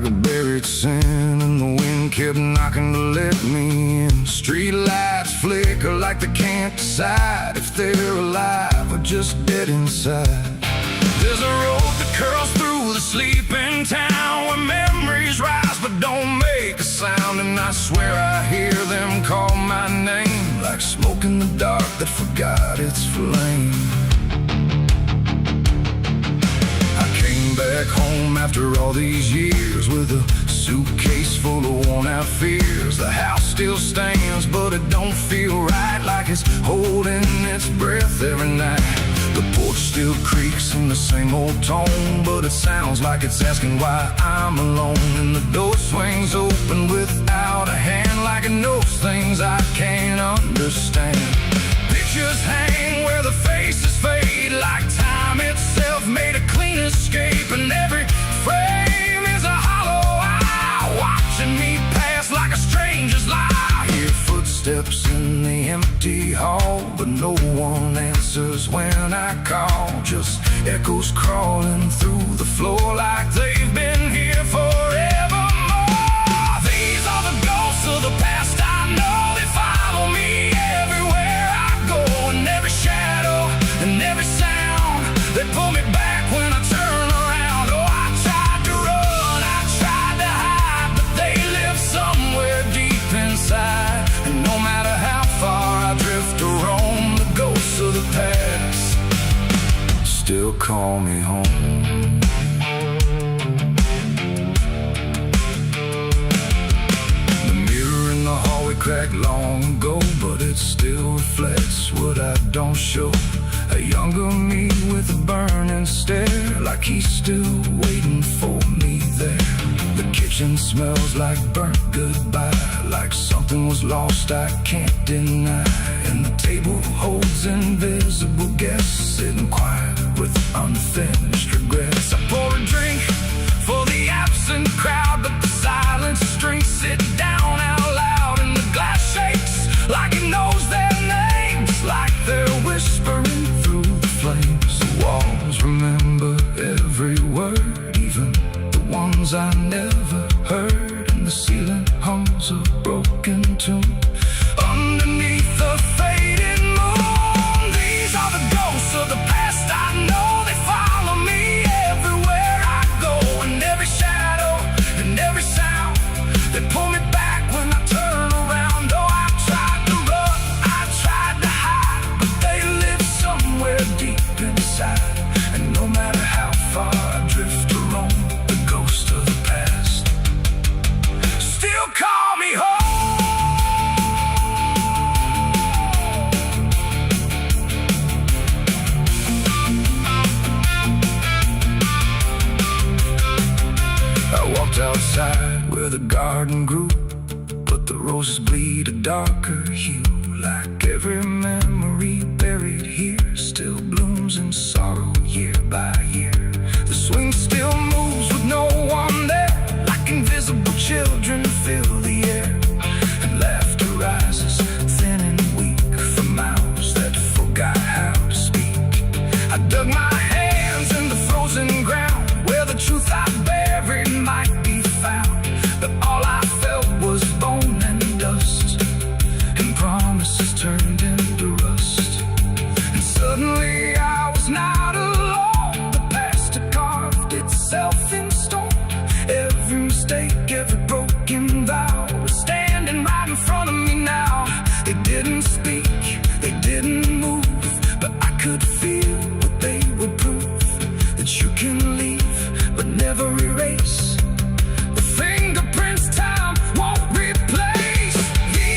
like a buried sin, and the wind kept knocking to let me in. Street lights flicker like they can't decide if they're alive or just dead inside. There's a road that curls through the sleeping town, where memories rise but don't make a sound. And I swear I hear them call my name, like smoke in the dark that forgot its flame. I came back home after all these years with a suitcase full of worn-out fears. The house still stands, but it don't feel right, like it's holding its breath every night. The porch still creaks in the same old tone, but it sounds like it's asking why I'm alone. And the door swings open without a hand, like it knows things I can't understand. Pictures hang where the faces fade, like time itself made a clean escape. And every frame is a hollow eye, watching me pass like a stranger's lie. I hear footsteps in the empty hall, but no one answers when I call. Just echoes crawling through the floor like they've been here forevermore. These are the ghosts of the past I know. They follow me everywhere I go, and every shadow and every sound. They pull me back when I turn around. Oh, I tried to run, I tried to hide, but they live somewhere deep inside. And no matter how far I drift or roam, the ghosts of the past still call me home. The mirror in the hallway cracked long ago, but it still reflects what I don't show. A younger me with a burning stare, like he's still waiting for me there. The kitchen smells like burnt goodbye, like something was lost I can't deny. And the table holds invisible guests, sitting quiet with unfinished regrets. I pour a drink for the absent crowd, but the silence drinks sit down out loud. And the glass shakes like it knows their names, like they're whispering through the flames. The walls remember every word, even the ones I never heard. And the ceiling hums a broken tune underneath the fading moon. These are the ghosts of the past I know. They follow me everywhere I go, and every shadow and every sound. They pull me back when I turn around. Oh, I tried to run, I tried to hide, but they live somewhere deep inside. And no matter how far I drift or roam, the ghost of the past still call me home. I walked outside where the garden grew, but the roses bleed a darker hue. Like every memory buried here still blooms in sorrow year by year. The swing still moves with no one there, like invisible children fill the air. And laughter rises thin and weak from mouths that forgot how to speak. I dug my hands in the frozen ground, where the truth I buried might be found. But all I felt was bone and dust, and promises turned into rust. And suddenly I was not alone. The past had carved itself in stone. Every mistake, every broken vow was standing right in front of me now. They didn't speak, they didn't move, but I could feel what they would prove. That you can leave, but never erase the fingerprints time won't replace. These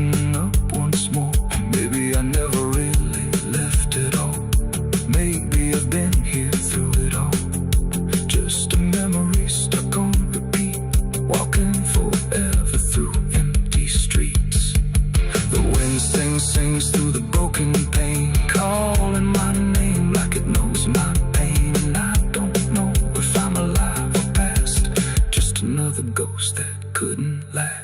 open up once more. Maybe I never really left at all. Maybe I've been here through it all. Just a memory stuck on repeat, walking forever through empty streets. The wind sings through the broken pane, calling my name like it knows my pain. And I don't know if I'm alive or past, just another ghost that couldn't last.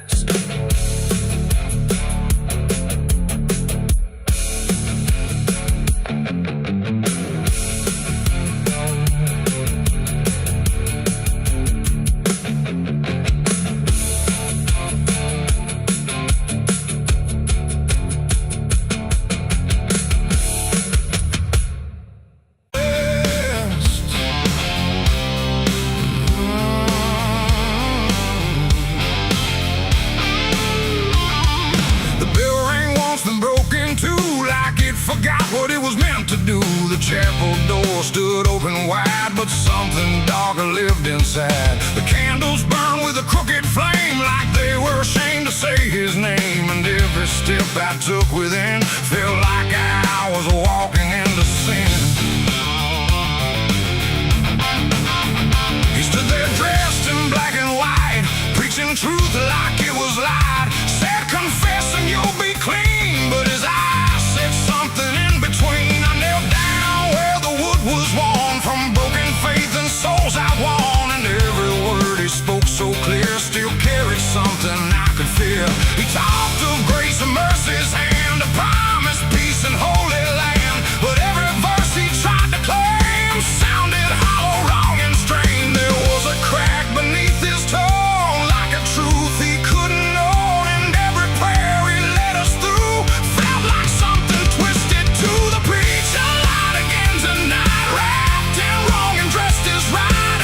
Forgot what it was meant to do. The chapel door stood open wide, but something darker lived inside. The candles burned with a crooked flame, like they were ashamed to say his name. And every step I took within felt like I was walking into sin. He stood there dressed in black and white, preaching truth like it was lied. Said, confess and you'll be clean, but his eyes said something in between. I knelt down where the wood was worn from broken faith and souls outworn. And every word he spoke so clear still carried something I could feel. He talked of grace and mercy's hand, a promise, peace and holy land. But every verse he tried to claim sounded hollow, wrong and strained. There was a crack beneath his tone, like a truth he couldn't own. And every prayer he led us through felt like something twisted to the preacher. Light again tonight, wrapped in wrong and dressed as right.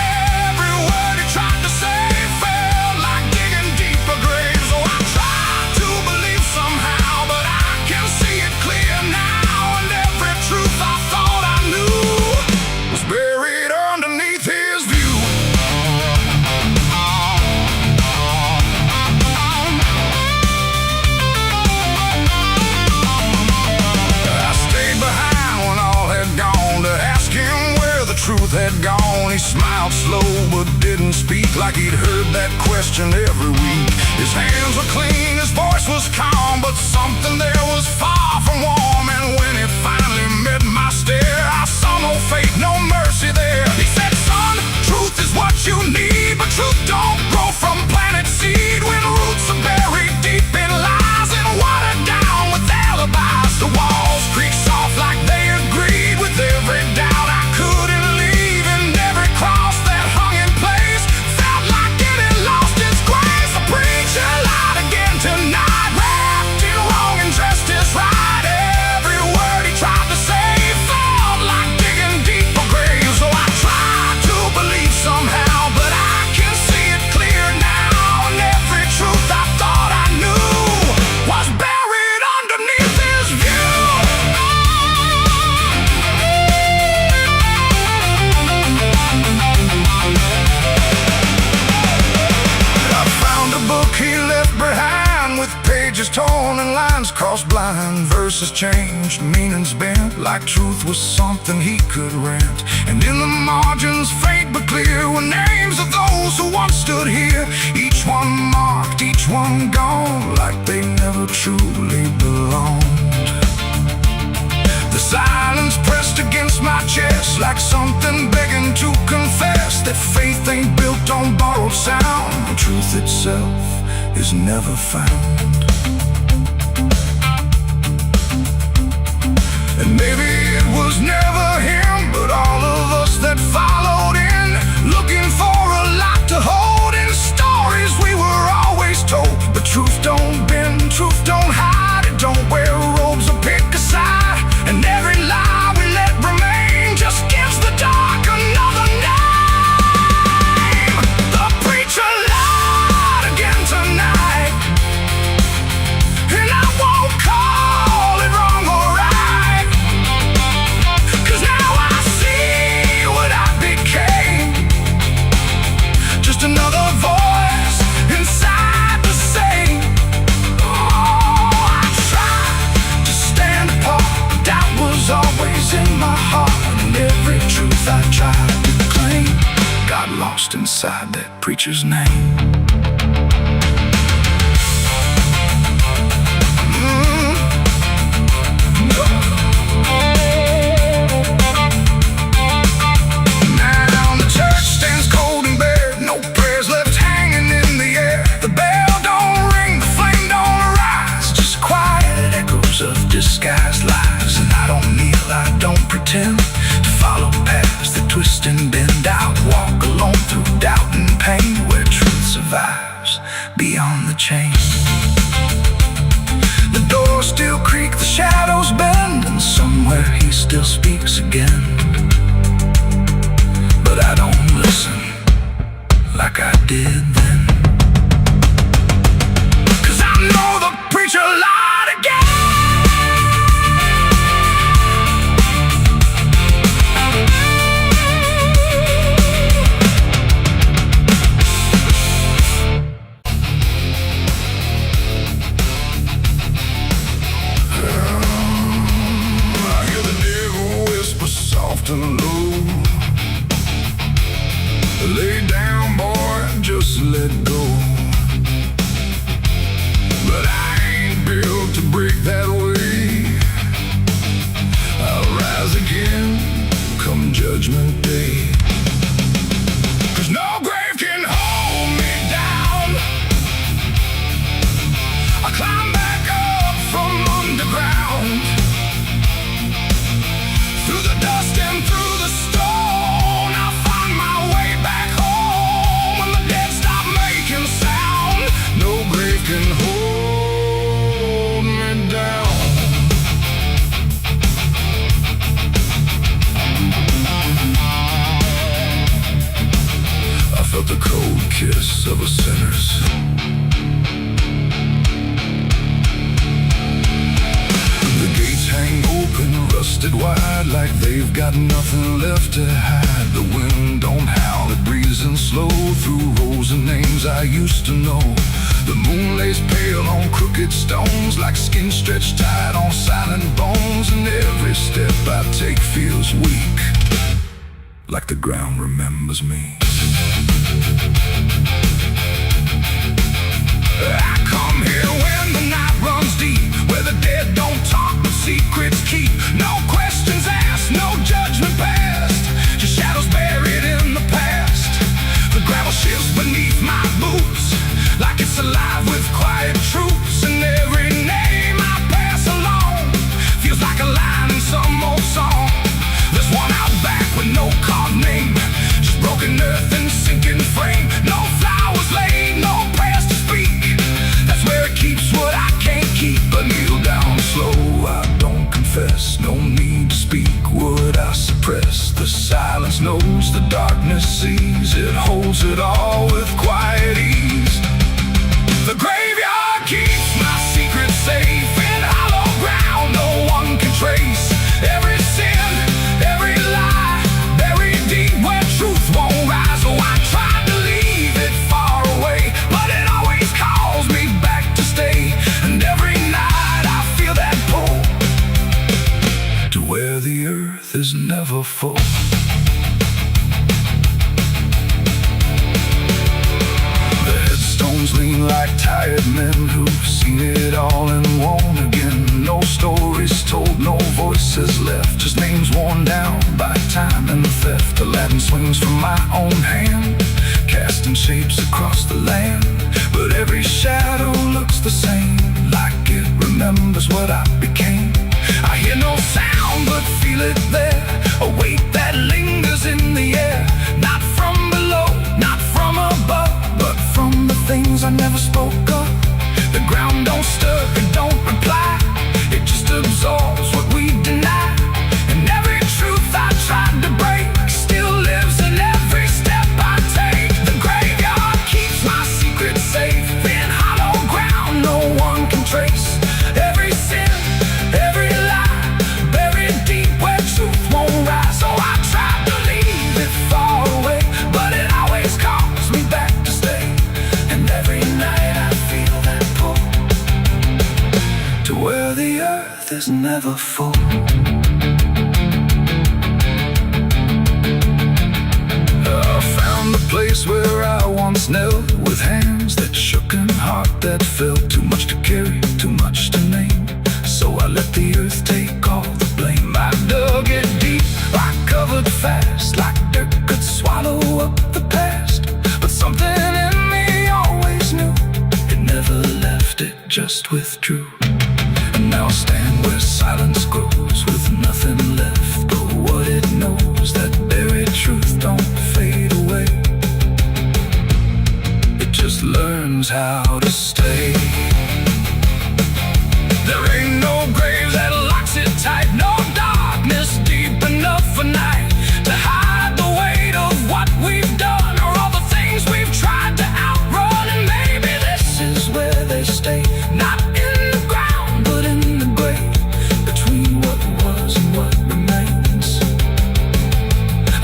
Every word he tried to say felt like digging deeper graves. So I tried to believe somehow, but I can see it clear now. And every truth I thought I knew was buried underneath his view. I stayed behind when all had gone to ask him where the truth had gone. He smiled slow but didn't speak, like he'd heard that question every week. His hands were clean, his voice was calm, but something there was far from warm. And when it finally met my stare, I saw no faith, no mercy there. He said, son, truth is what you need, but truth don't grow from planted seed. When roots are buried deep in lies and watered down with alibis, the walls creak soft like they agreed with every doubt I couldn't leave. And every cross that hung in place felt like it had lost its grace. The preacher lied again tonight, wrapped in wrong and dressed as right. Every word he tried to say felt like digging deeper graves. So I tried to believe somehow, but I can see it clear now. And every truth I thought I knew was buried underneath his view. I found a book he left behind, with pages torn and lines crossed blind. Verses changed, meanings bent, like truth was something he could rent. And in the margins, faint but clear, were names of those who once stood here. Each one marked, each one gone, like they never truly belonged. The silence pressed against my chest, like something begging to confess that faith ain't built on borrowed sound. The truth itself is never found. And maybe it was never him, but all of us that followed in, looking for a lot to hold in stories we were always told. But truth don't bend, truth don't hide, it don't wear robes or pick a side. And every lie we let remain just gives the dark another name. The preacher lied again tonight, inside that preacher's name. Now the church stands cold and bare, no prayers left hanging in the air. The bell don't ring, the flame don't arise, just quiet echoes of disguised lies. And I don't kneel, I don't pretend to follow paths that twist and bend. I walk alone through doubt and pain, where truth survives beyond the chain. The doors still creak, the shadows bend, and somewhere he still speaks again. But I don't listen like I did then, 'cause I know the preacher lied again. And low, lay down, boy, just let go. But I ain't built to break that way. I'll rise again come Judgment Day. 'Cause no grave can hold me down. I climb back up from underground, through the dust and through the stone. I'll find my way back home when the dead stop making sound. No grave can hold me down. I felt the cold kiss of a sinner's. Hang open, rusted wide, like they've got nothing left to hide. The wind don't howl, it breezes in slow through rows of names I used to know. The moon lays pale on crooked stones, like skin stretched tight on silent bones. And every step I take feels weak, like the ground remembers me. I come here when the night runs deep, where the dead don't talk but secrets keep. No questions asked, no judgment passed, just shadows buried in the past. The gravel shifts beneath my boots, like it's alive with quiet troops. And every name I pass along feels like a line in some old song. There's one out back with no carved name, just broken earth and sinking frame. No flowers laid, no prayers to speak. That's where it keeps what I can't keep. But kneel down slow, I don't confess. No need to speak what I suppress. The silence knows, the darkness sees. It holds it all with quiet ease. The graveyard keeps my secret safe in hollow ground no one can trace. Every sin, every lie, buried deep where truth won't rise. Oh, I tried to leave it far away, but it always calls me back to stay. And every night I feel that pull to where the earth is never full. The headstones lean like tired men who've seen it all and won't again. No stories told, no voices left, just names worn down by time and theft. The Latin swings from my own hand, casting shapes across the land. But every shadow looks the same, like it remembers what I became. I hear no sound but feel it there, a weight that lingers in the air. Not from below, not from above, but from the things I never spoke of. The ground don't stir, it don't reply, it just absorbs what we deny. And every truth I tried to break still lives in every step I take. The graveyard keeps my secret safe in hollow ground no one can trace. Every sin, every lie, buried deep where truth won't rise. So I tried to leave it far away, but it always calls me back to stay. And every night I feel that pull to where the earth is never full. I found the place where I once knelt, with hands that shook and heart that felt too much to carry, too much to name. So I let the earth take all the blame. I dug it deep, I covered fast, like dirt could swallow up the past. But something in me always knew it never left, it just withdrew. And now I stand where silence grows, with nothing left but what it knows. That buried truth don't fade away, it just learns how to stay. There ain't no grave that locks it tight, no darkness deep enough for night to hide the weight of what we've done, or all the things we've tried to outrun. And maybe this is where they stay, not in the ground but in the grave, between what was and what remains.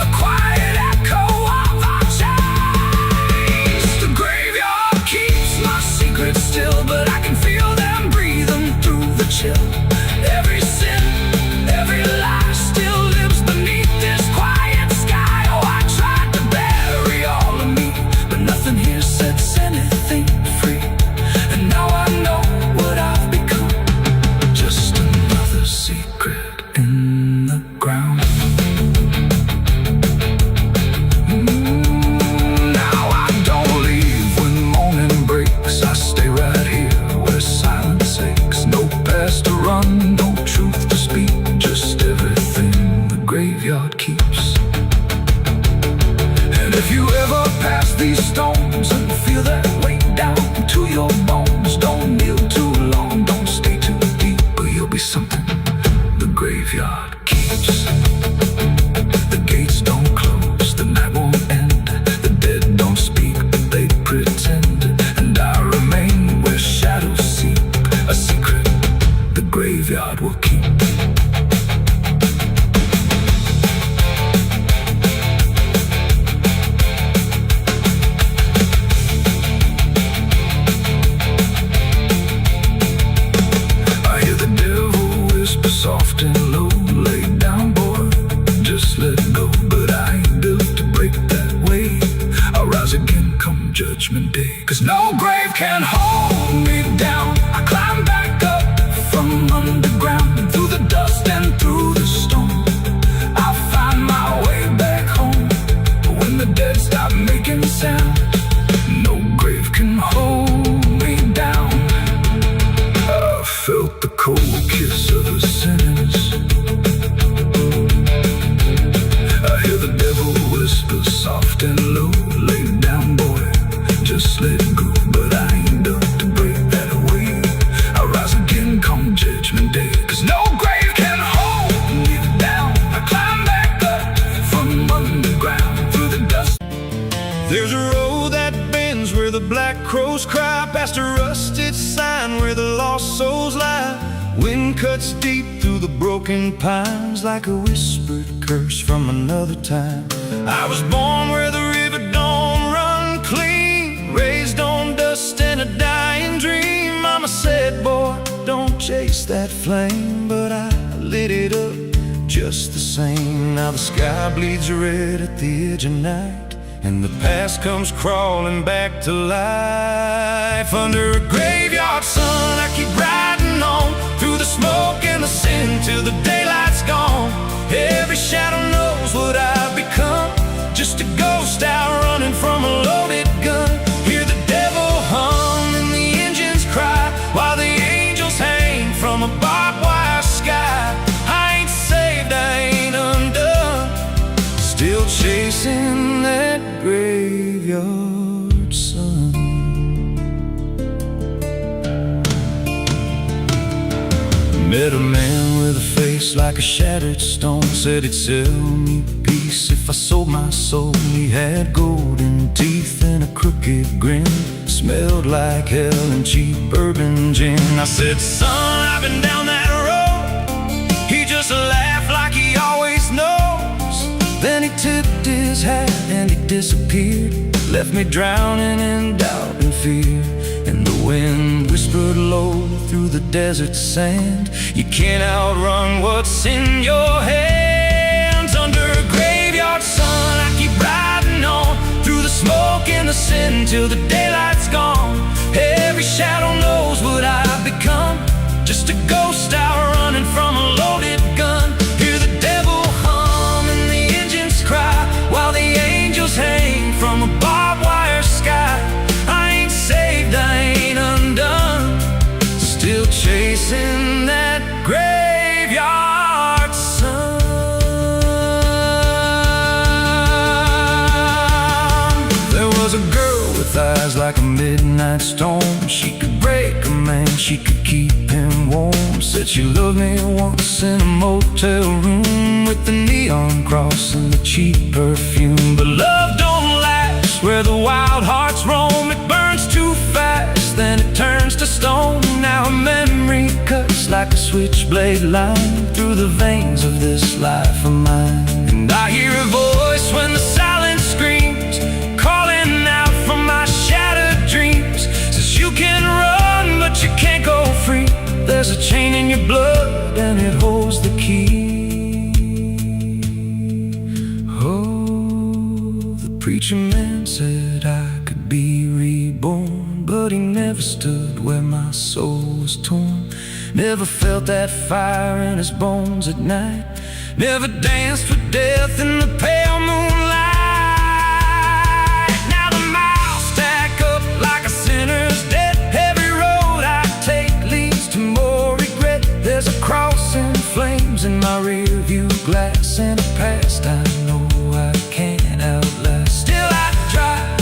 A quiet echo of our chains. The graveyard keeps my secrets still, but I can feel them breathing through the chill. Every sin, every lie still lives beneath this quiet sky. Oh, I tried to bury all of me, but nothing here sets anything free. And now I know what I've become, just another secret in the ground. Now I don't leave when morning breaks, I stay right here where silence aches. No past to run, no truth to speak, just everything the graveyard keeps. And if you ever pass these stones and feel that weight down to your bones, don't kneel too long, don't stay too deep, or you'll be something the graveyard keeps. The gates don't close, the night won't end, the dead don't speak, but they pretend. And I remain where shadows seep, a secret the graveyard will keep. I hear the devil whisper soft and low, lay down boy, just let go. But I ain't built to break that way, I'll rise again come judgment day. Cause no grave can hold me down, I climb back up from underground, through the dust and through the storm. I'll find my way back home, when the dead stop making sound. No grave can hold me down. I felt the cold kiss of a sentence, I hear the devil whisper soft and low, lay down boy, just let go. But I ain't built to break that way, I'll rise again come judgment day. Cause no grave can hold me down, I climb back up from underground, through the dust. There's a road that bends where the black crows cry, past a rusted sign where the lost souls lie. Wind cuts deep through the broken pines, like a whispered curse from another time. I was born where the river don't run clean, raised on dust and a dying dream. Mama said, boy, don't chase that flame, but I lit it up just the same. Now the sky bleeds red at the edge of night, and the past comes crawling back to life. Under a graveyard sun, I keep riding on, through the smoke and the sin till the daylight's gone. Every shadow knows what I've become, just a ghost out running from a loaded gun. Hear the devil hum and the engines cry, while the angels hang from a barbed wire sky. I ain't saved, I ain't undone, still chasing that graveyard sun. Met a man with a face like a shattered stone, said he'd sell me peace if I sold my soul. He had golden teeth and a crooked grin, smelled like hell and cheap bourbon gin. I said, son, I've been down that road. He just laughed like he always knows. Then he tipped his hat and he disappeared, left me drowning in doubt and fear. And the wind whispered low through the desert sand, you can't outrun what's in your hands. Under a graveyard sun, I keep riding on, through the smoke and the sin till the daylight's gone. Every shadow knows what I've become, just a ghost out running from a loaded gun. Hear the devil hum and the engines cry, while the angels hang from a barbed wire sky. I ain't saved, I ain't undone, still chasing that graveyard sun. There was a girl with eyes like a midnight storm. She could break a man, she could keep him warm. Said she loved me once in a motel room, with the neon cross and the cheap perfume. But love don't last where the wild hearts roam. It burns too fast, then it turns to stone. Now a memory cuts like a switchblade line through the veins of this life of mine. And I hear a voice when the silence screams, calling out from my shattered dreams. Says you can run, but you can't go free. There's a chain in your blood and it holds the key. Oh, the preacher man said I could be reborn, but he never stood where my soul was torn. Never felt that fire in his bones at night, never danced with death in the pale moonlight. Now the miles stack up like a sinner's debt. Every road I take leads to more regret. There's a cross in flames in my rear view glass, and a past I know I can't outlast. Still I drive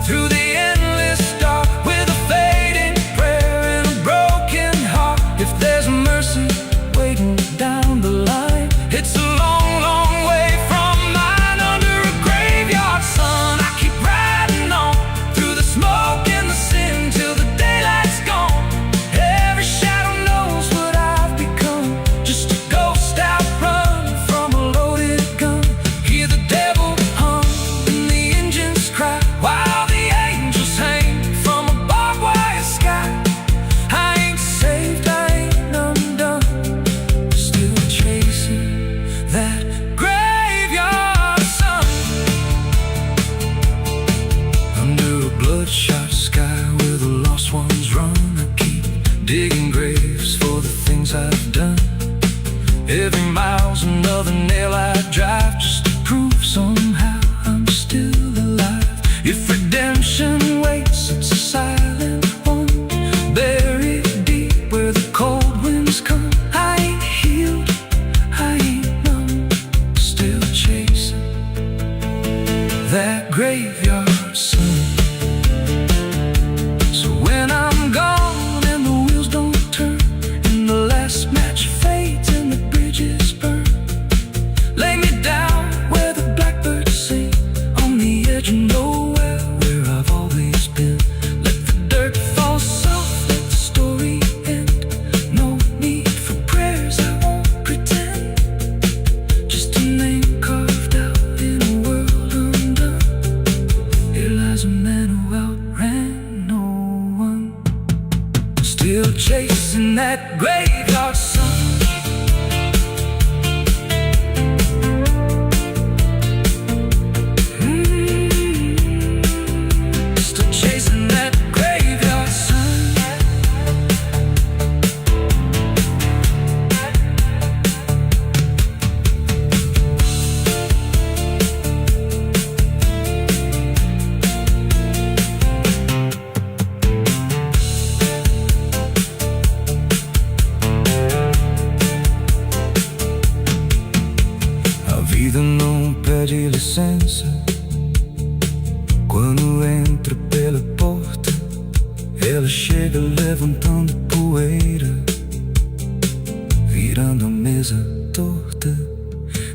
through the endless dark with a fading prayer and a broken heart. If there's mercy waiting down the line, it's a long, long way from mine. Under a graveyard sun, I keep riding on through the smoke and the sin till the daylight's gone. Every shadow knows what I've become, just a ghost out running from a loaded gun. Hear the devil hum and the engines cry, while the angels hang from a barbed wire sky. I ain't saved, I ain't undone, still chasing that graveyard sun. Under a bloodshot sky where the lost ones run, I keep digging graves for the things I've done. Every mile's another nail I drive, just to prove somehow I'm still alive. If redemption waits, it's a silent one, buried deep where the cold winds come. I ain't healed, I ain't numb, still chasing that graveyard sun. So when I'm gone and the wheels don't turn, and the last match fades and the bridges burn, lay me down where the blackbirds sing, on the edge of nowhere where I've always been. Let the dirt fall soft, let the story end. No need for prayers, I won't pretend, just a name carved out in a world undone. Here lies a man who outran no one, still chasing that graveyard sun. Still chasing that graveyard sun. A vida não pede licença quando entra pela porta. Ela chega levantando poeira, virando a mesa torta.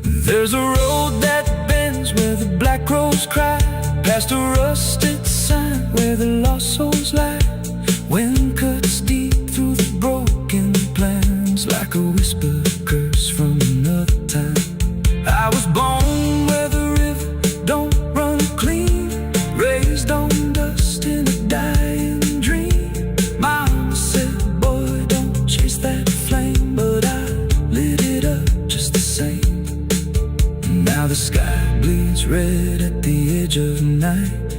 There's a road that bends where the black crows cry, past a rusted sign where the lost souls lie. Wind cuts deep through the broken plans, like a whisper curse from another time. I was born where the river don't run clean, raised on dust in a dying dream. Mama said, boy, don't chase that flame, but I lit it up just the same. Now the sky bleeds red at the edge of night,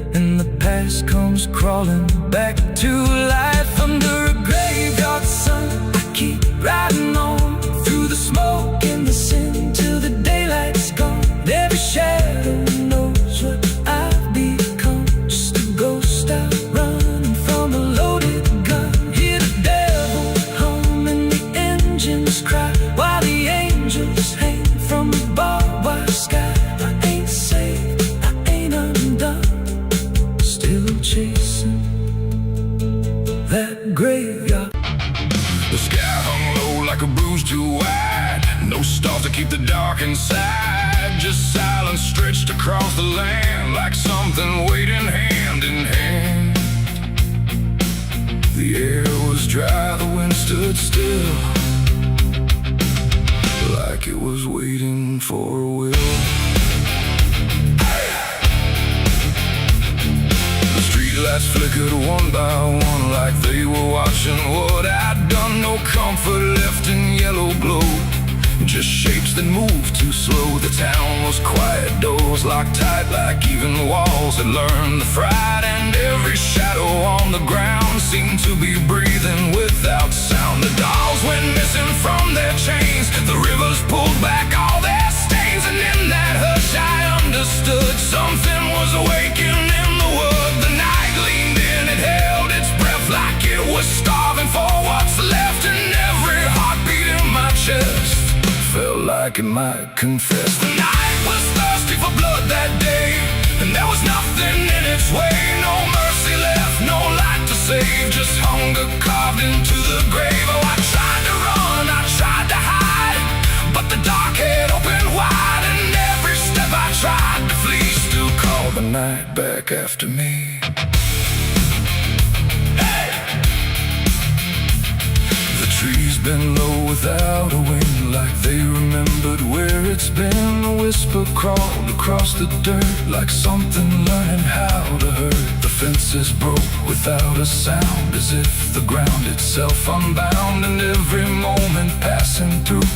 grass comes crawling back to life under a graveyard sun. I keep riding on through the smoke and the sin till the daylight's gone. Every shadow knows what I've become, just a ghost out running from a loaded gun. Hear the devil hum and the engines cry while the angels hang from the barbed wire sky. I ain't saved, I ain't undone, still chasing that graveyard. The sky hung low like a bruise too wide. No stars to keep the dark inside. Just silence stretched across the land like something waiting hand in hand. The air was dry, the wind stood still, like it was waiting for a will. The streetlights flickered one by one like they were watching what I'd done. No comfort left in yellow glow, just shapes that moved too slow. The town was quiet, doors locked tight like even walls had learned the fright. And every shadow on the ground seemed to be breathing without sound. The dolls went missing from their chains, the rivers pulled back all their stains. And in that hush I understood something was awakening in the wood. The night leaned in, it held its breath like it was starving for what's left. And every heartbeat in my chest felt like it might confess. The night was thirsty for blood that day, and there was nothing in its way. No mercy left, no light to save, just hunger carved into the grave. Oh, I tried to run, I tried to hide, but the dark had opened wide. And every step I tried to flee still called the night back after me. Trees been low without a wind, like they remembered where it's been. A whisper crawled across the dirt, like something learning how to hurt. The fences broke without a sound, as if the ground itself unbound. And every moment passing through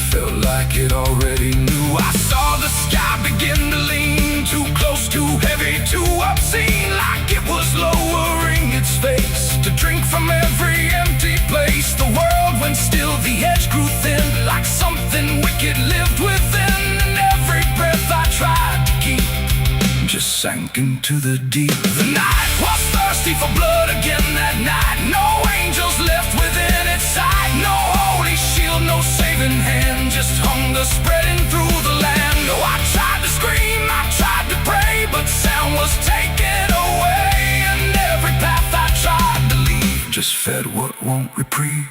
felt like it already knew. I saw the sky begin to lean, too close, too heavy, too obscene, like it was lowering its face to drink from every empty place. The world went still, the edge grew thin, like something wicked lived within. And every breath I tried to keep just sank into the deep. The night was thirsty for blood again that night. No angels left within its sight, no holy shield, no saving hand, just hunger spreading through the land. Oh, I tried to scream, I tried to pray, but sound was taken away. And every path I tried to leave just fed what won't reprieve.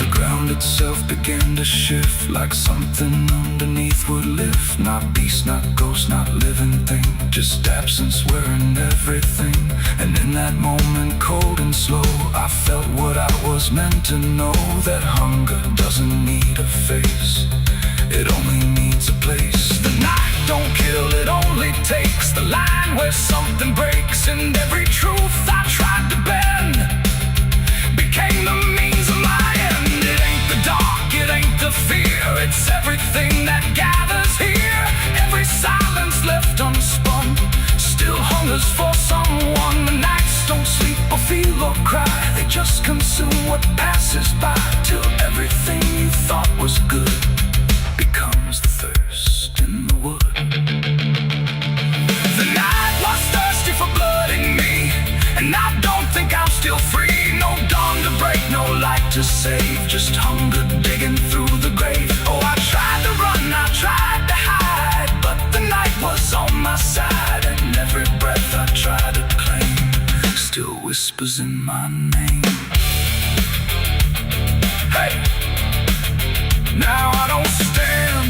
The ground itself began to shift, like something underneath would lift. Not beast, not ghost, not living thing, just absence wearing everything. And in that moment, cold and slow, I felt what I was meant to know, that hunger doesn't need a face, it only needs a place. The night don't kill, it only takes the line where something breaks. And every truth I tried to bend became the means of my end. It ain't the dark, it ain't the fear, it's everything that gathers here. Every silence left unspun still hungers for someone. The nights don't sleep or feel or cry, they just consume what passes by, till everything you thought was good becomes the thirst in the wood. The night was thirsty for blood in me, and I don't think I'm still free. No dawn to break, no light to save, just hunger digging through the grave. Oh, I tried to run, I tried to hide, but the night was on my side. And every breath I tried to claim still whispers in my name. Hey! Now I don't stand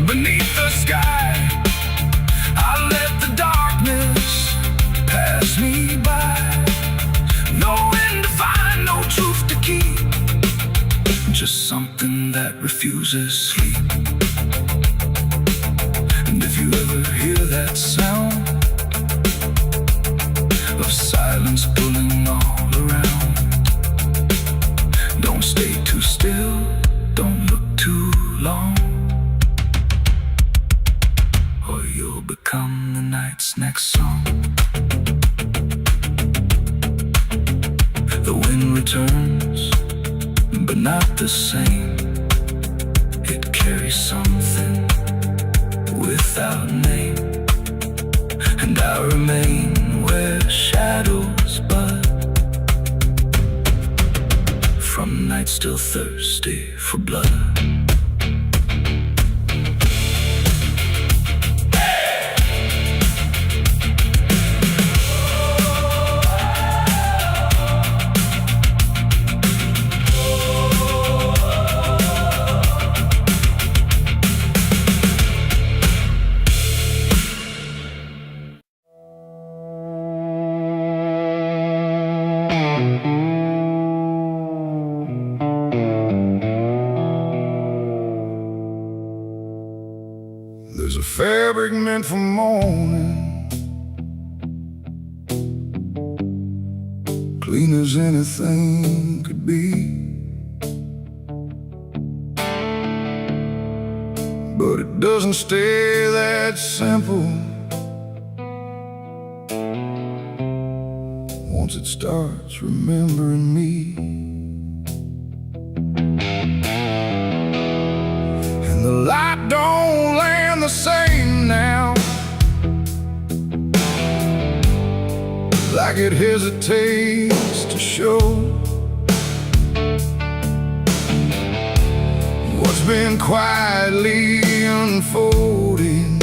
beneath the sky, I let the darkness pass me by. No end to find, no truth to keep, just something that refuses sleep. And if you ever hear that sound of silence pulling all around, don't stay too still, don't look too long. The wind returns, but not the same. It carries something without name, and I remain where shadows bud, from nights still thirsty for blood. There's a fabric meant for mourning, clean as anything could be, but it doesn't stay that simple. Once it starts remembering me, and the light don't land the same now, like it hesitates to show what's been quietly unfolding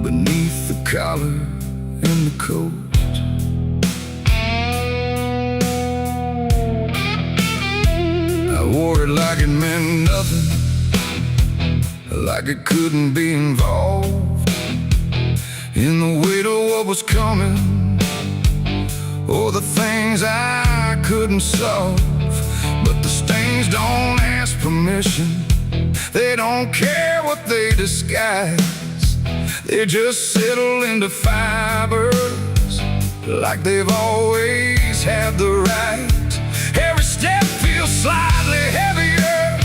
beneath the collar and the coat. I wore it like it meant nothing, like it couldn't be involved in the weight of what was coming, or the things I couldn't solve. But the stains don't ask permission, they don't care what they disguise. They just settle into fibers like they've always had the right. Every step feels slightly heavier,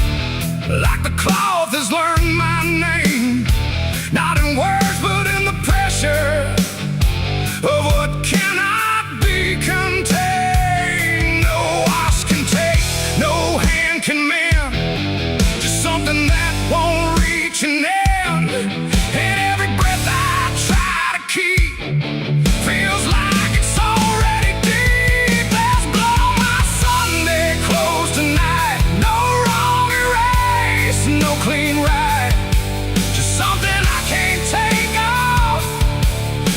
like the cloth has learned my name, not in words but in the pressure of what cannot be contained. No wash can take, no hand can mend, just something that won't reach an end. And every breath I try to keep feels like it's already deep. There's blood on my Sunday clothes tonight, no wrong erase, no clean right, just something I can't take off,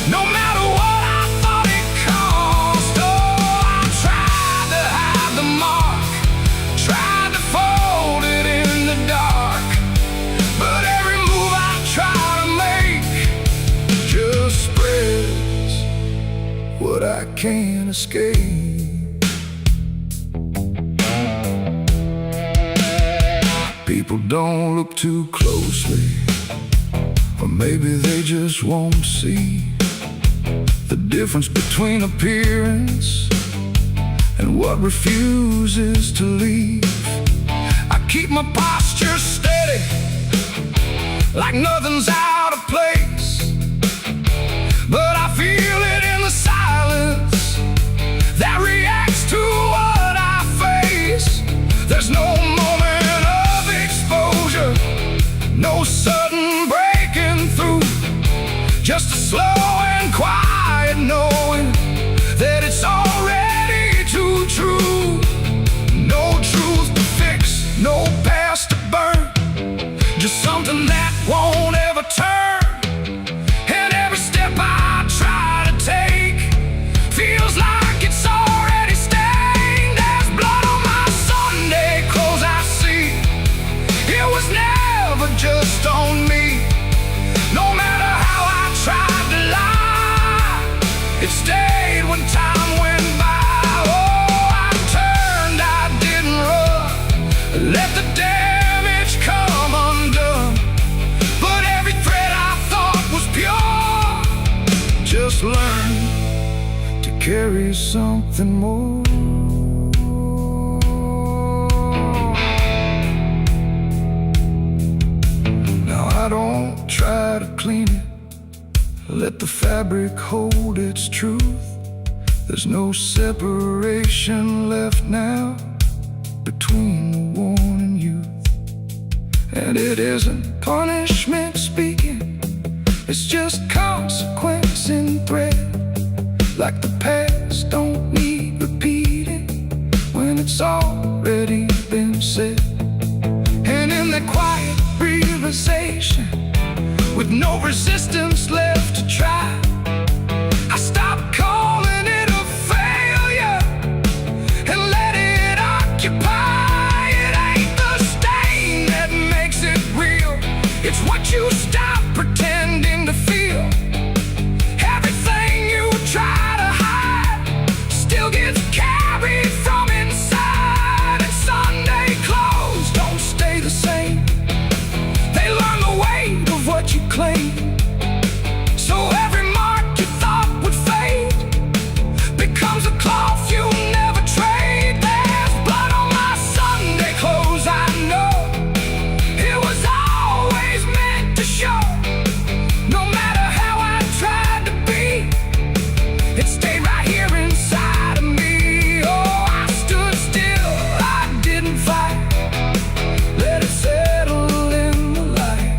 no matter what I thought it cost. Oh, I tried to hide the mark, tried to fold it in the dark, but every move I try to make just spreads what I can't escape. People don't look too closely, or maybe they just won't see the difference between appearance and what refuses to leave. I keep my posture steady, like nothing's out of place, but I feel it in the silence that reacts to what I face. There's no moment of exposure, no sudden breaking through, just a slow and quiet knowing that it's already too true. No truth to fix, no past to burn, just something that won't ever turn. And every step I try to take feels like it's already stained. There's blood on my Sunday clothes I see, it was never just on me. No matter how I tried to lie, it stayed when time went by. Oh, I turned, I didn't run, let the damage come undone, but every thread I thought was pure just learned to carry something more. Now I don't try to clean it, let the fabric hold its truth. There's no separation left now between the worn and youth. And it isn't punishment speaking, it's just consequence in thread. Like the past don't need repeating when it's already been said. And in that quiet realization, with no resistance left to try, I stopped calling it a failure and let it occupy. It ain't the stain that makes it real, it's what you stop pretending to feel. Everything you try to hide still gets carried from inside. And Sunday clothes don't stay the same, they learn the weight of what you claim. So every mark you thought would fade becomes a cloth you never trade. There's blood on my Sunday clothes, I know. It was always meant to show. No matter how I tried to be, it stayed right here inside of me. Oh, I stood still, I didn't fight, let it settle in the light.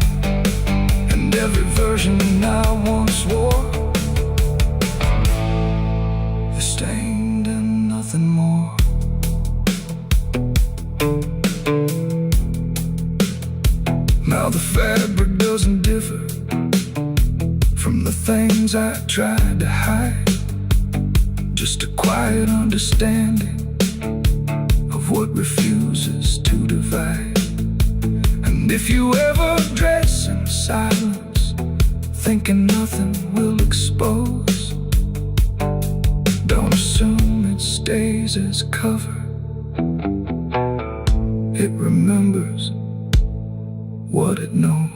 And every version I once wore is stained and nothing more. Now the fabric doesn't differ from the things I tried to hide, just a quiet understanding of what refuses to divide. And if you ever dress in silence, thinking nothing will expose, don't assume it stays as cover. It remembers what it knows.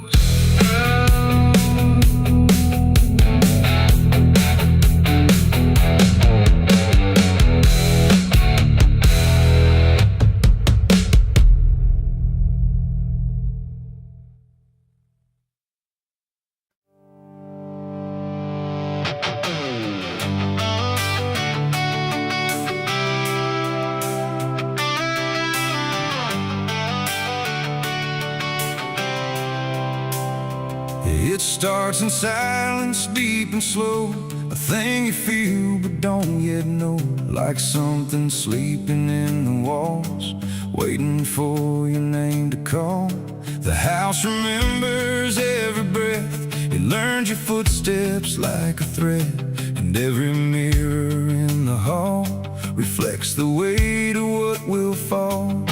It starts in silence, deep and slow, a thing you feel but don't yet know. Like something sleeping in the walls, waiting for your name to call. The house remembers every breath, it learns your footsteps like a thread. And every mirror in the hall reflects the weight of what will fall.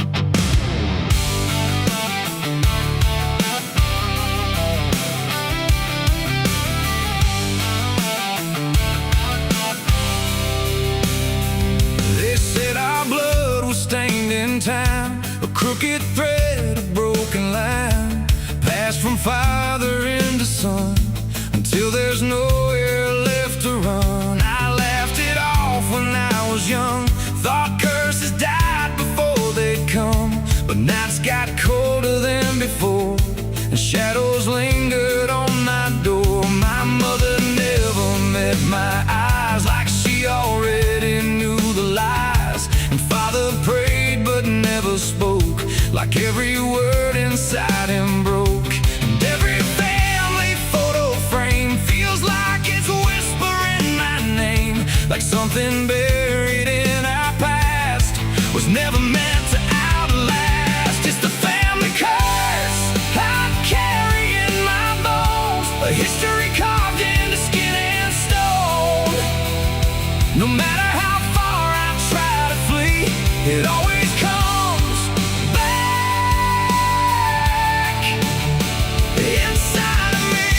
Stained in time, a crooked thread, a broken line, passed from father into son, until there's nowhere left to run. I laughed it off when I was young, thought curses died before they'd come. But nights got colder than before, and shadows lingered on my door. My mother never met my eyes, like she already knew the lies. And father prayed but never spoke, like every word inside him broke. And every family photo frame feels like it's whispering my name, like something buried in our past was never meant to outlast. It's the family curse I carry in my bones, a history carved into skin and stone. No matter how far I try to flee, it always comes back inside of me.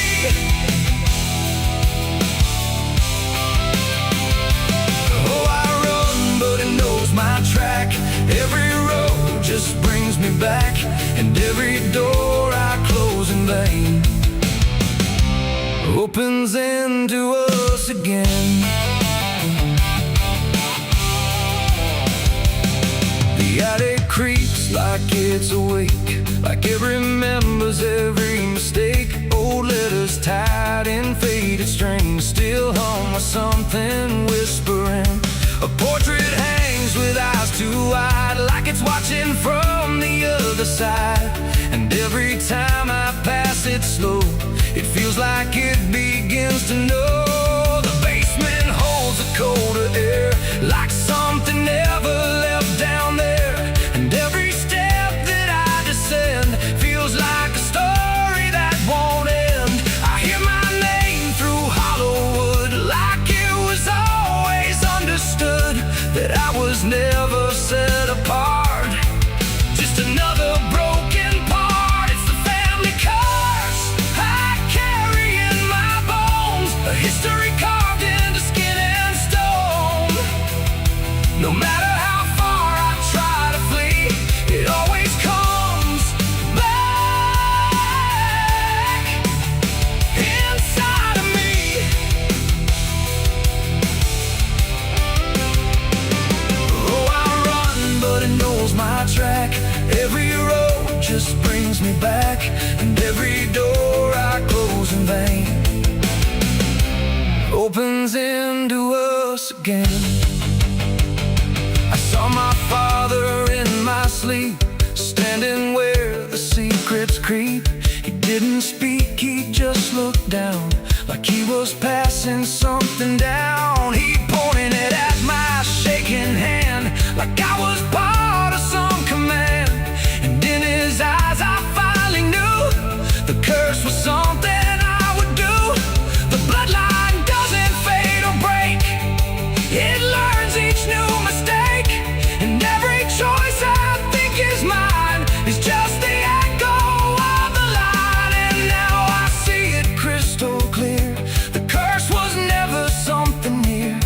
Oh, I run, but it knows my track. Every road just brings me back, and every door I close in vain opens into us again. The attic creeps like it's awake, like it remembers every mistake. Old letters tied in faded strings still hum with something whispering. A portrait hangs with eyes too wide, like it's watching from the other side. And every time I pass it slow, it feels like it begins to know. The basement holds a colder air, like something never left down there. And every step that I descend feels like a story that won't end. I hear my name through hollow wood, like it was always understood that I was never set apart. Just another broken part. It's the family curse I carry in my bones, a history carved into skin and stone. No matter how far I try to flee, it always comes back inside of me. Oh, I run, but it knows my track. Every road just brings me back, and every door I close in vain opens into us again. I saw my father in my sleep, standing where the secrets creep. He didn't speak, he just looked down, like he was passing something down. He pointed it at my shaking hand, like I was part of some command. And in his eyes I finally knew the curse was something I would do. The bloodline doesn't fade or break, it learns each new mistake. And every choice I think is mine is just the echo of the line. And now I see it crystal clear. The curse was never something near.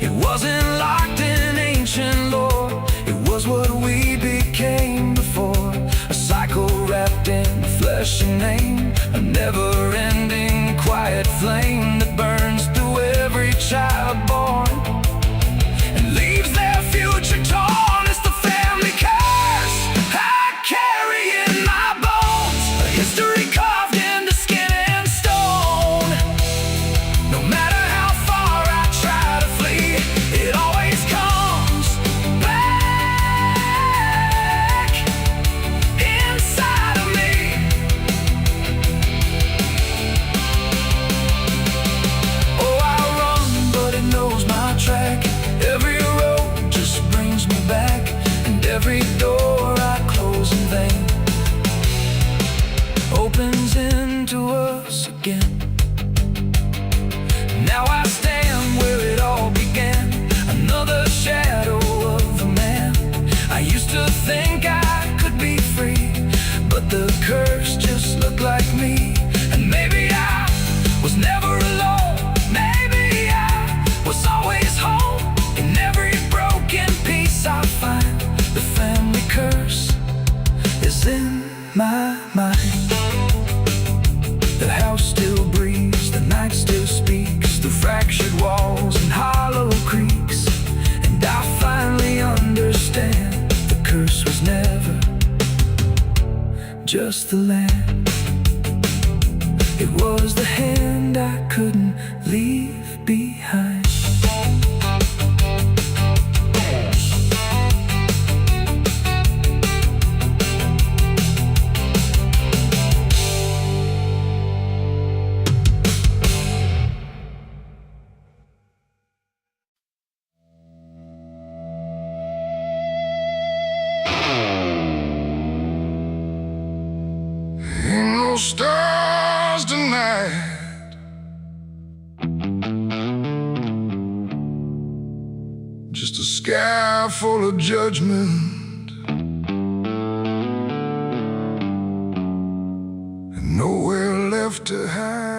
It wasn't locked in ancient lore. It was what we became before. A cycle wrapped in flesh and name, a never-ending quiet flame that burns through every child born and leaves their future torn. It's the family curse I carry in my bones, a history carved into skin and stone. No matter how far I try to flee, it always comes back inside of me. Oh, I run, but it knows my track. Every road just brings me back, and every door I close in vain opens into us again. Now I stand where it all began, another shadow of a man. I used to think I could be free, but the curse just looked like me. And maybe I was never alone, maybe I was always home. In every broken piece I find, the family curse is in my mind. The house still breathes, the night still speaks through fractured walls and hollow creaks. And I finally understand the curse was never just the land. It was the hand I couldn't leave behind. Ain't no stars tonight, just a sky full of judgment, and nowhere left to hide.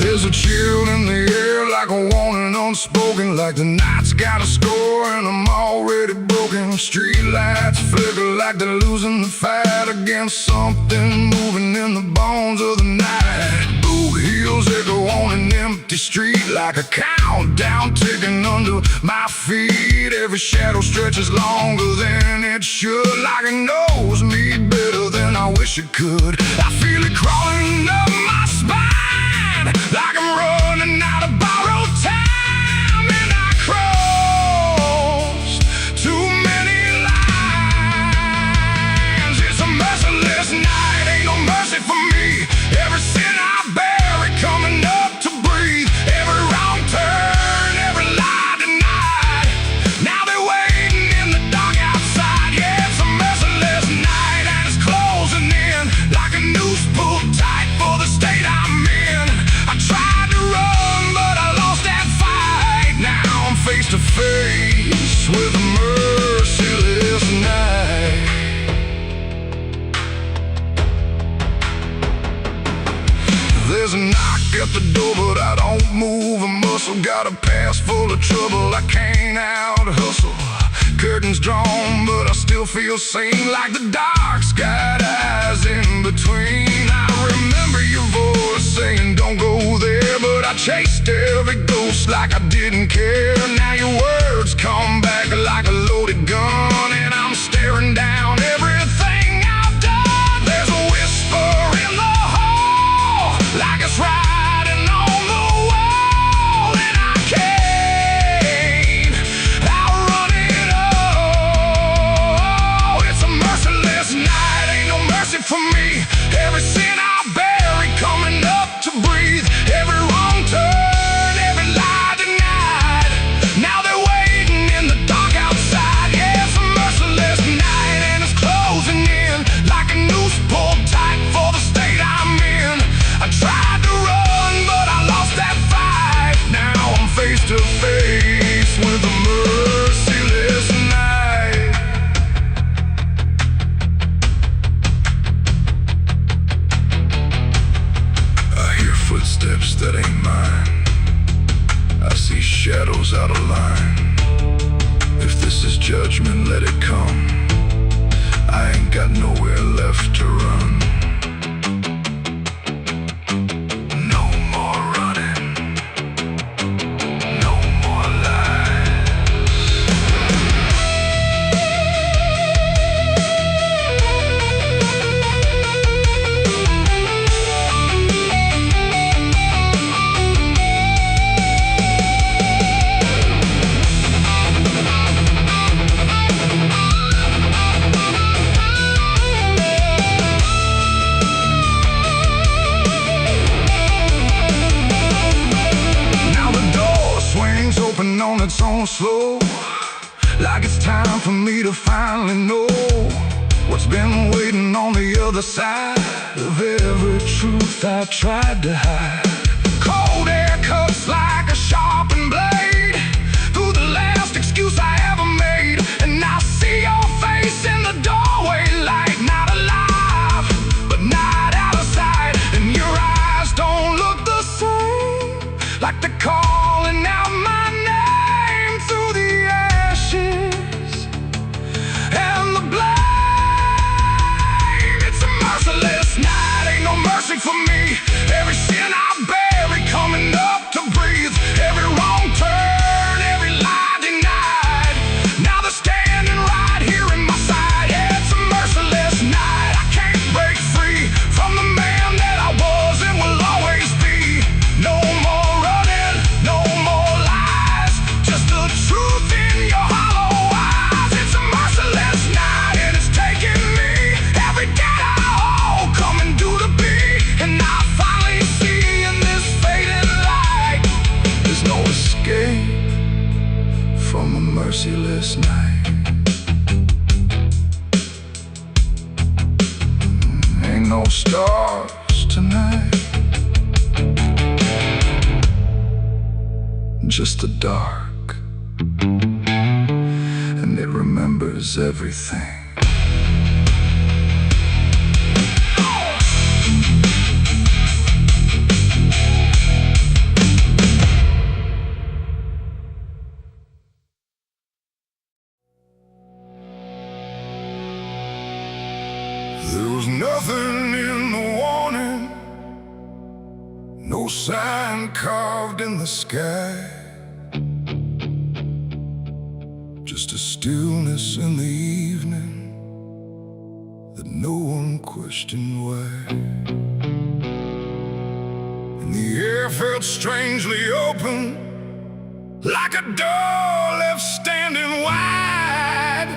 There's a chill in the air like a warning unspoken, like the night's got a score and I'm already broken. Street lights flicker like they're losing the fight against something moving in the bones of the night. Boot heels echo on an empty street like a countdown ticking under my feet. Every shadow stretches longer than it should, like it knows me better than I wish it could. I feel it crawling up my spine, like I'm running out of borrowed time, and I crossed too many lines. It's a merciless night, ain't no mercy for me. Every sin I bury coming up to breathe. Every wrong turn, every lie denied. Now they're waiting in the dark outside. Yeah, it's a merciless night and it's closing in like a noose pulled tight for the state I'm in. I tried to run, but I lost that fight. Now I'm face to face with a merciless night. There's a knock at the door, but I don't move a muscle. Got a past full of trouble, I can't out-hustle. Curtains drawn, but I still feel sane, like the dark's got eyes in between. I remember your voice saying don't go there, but I chased every ghost like I didn't care. Now your words come back like a loaded gun, and I'm staring down everything I've done. There's a whisper in the hall, like it's riding on the wall, and I can't outrun it all. It's a merciless night, ain't no mercy for me. Every sin I bury coming up to breathe. Every wrong turn, every lie denied. Now they're waiting in the dark outside. Yeah, it's a merciless night and it's closing in like a noose pulled tight for the state I'm in. I tried to run, but I lost that fight. Now I'm face to face with a merciless night. I hear footsteps that ain't mine. I see shadows out of line. If this is judgment, let it come. I ain't got nowhere left to run. No more running. No more lies. Open on its own slow, like it's time for me to finally know what's been waiting on the other side of every truth I tried to hide. Cold air cuts like a sharpened blade through the last excuse I ever made, and I see your face in the doorway, like not alive but not out of sight. And your eyes don't look the same, like they're calling out my name through the ashes and the blame. It's a merciless night, ain't no mercy for me. Every sin I bury coming up to breathe. Every wrong turn, every lie denied. Now they're standing right here in my side. Yeah, it's a merciless night. I can't break free from the man that I was and will always be. No more running, no more lies, just the truth in your hollow eyes. It's a merciless night and it's taking me every day I hold coming due to be. And I finally see in this fading light, there's no escape from a merciless night. Ain't no stars tonight, just the dark, and it remembers everything. carved in the sky. Just a stillness in the evening that no one questioned why. And the air felt strangely open, like a door left standing wide.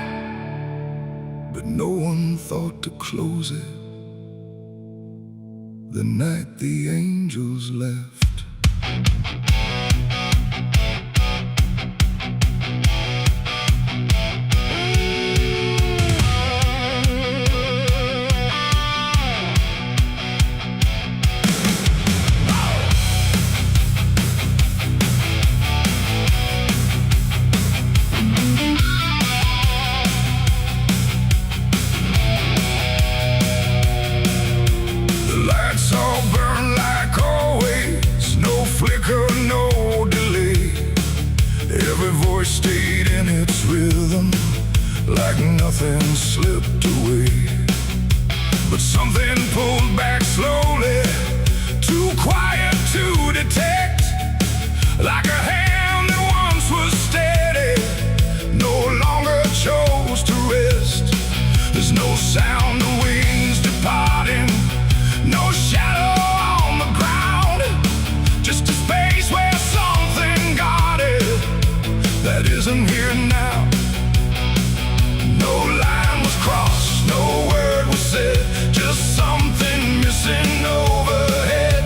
But no one thought to close it the night the angels left. Stayed in its rhythm, like nothing slipped away. But something pulled back slowly, too quiet to detect. Like a hand that once was steady, no longer chose to rest. There's no sound of wings departing, no shadow on the ground, just a space where something guarded that isn't here now. No line was crossed, no word was said, just something missing overhead.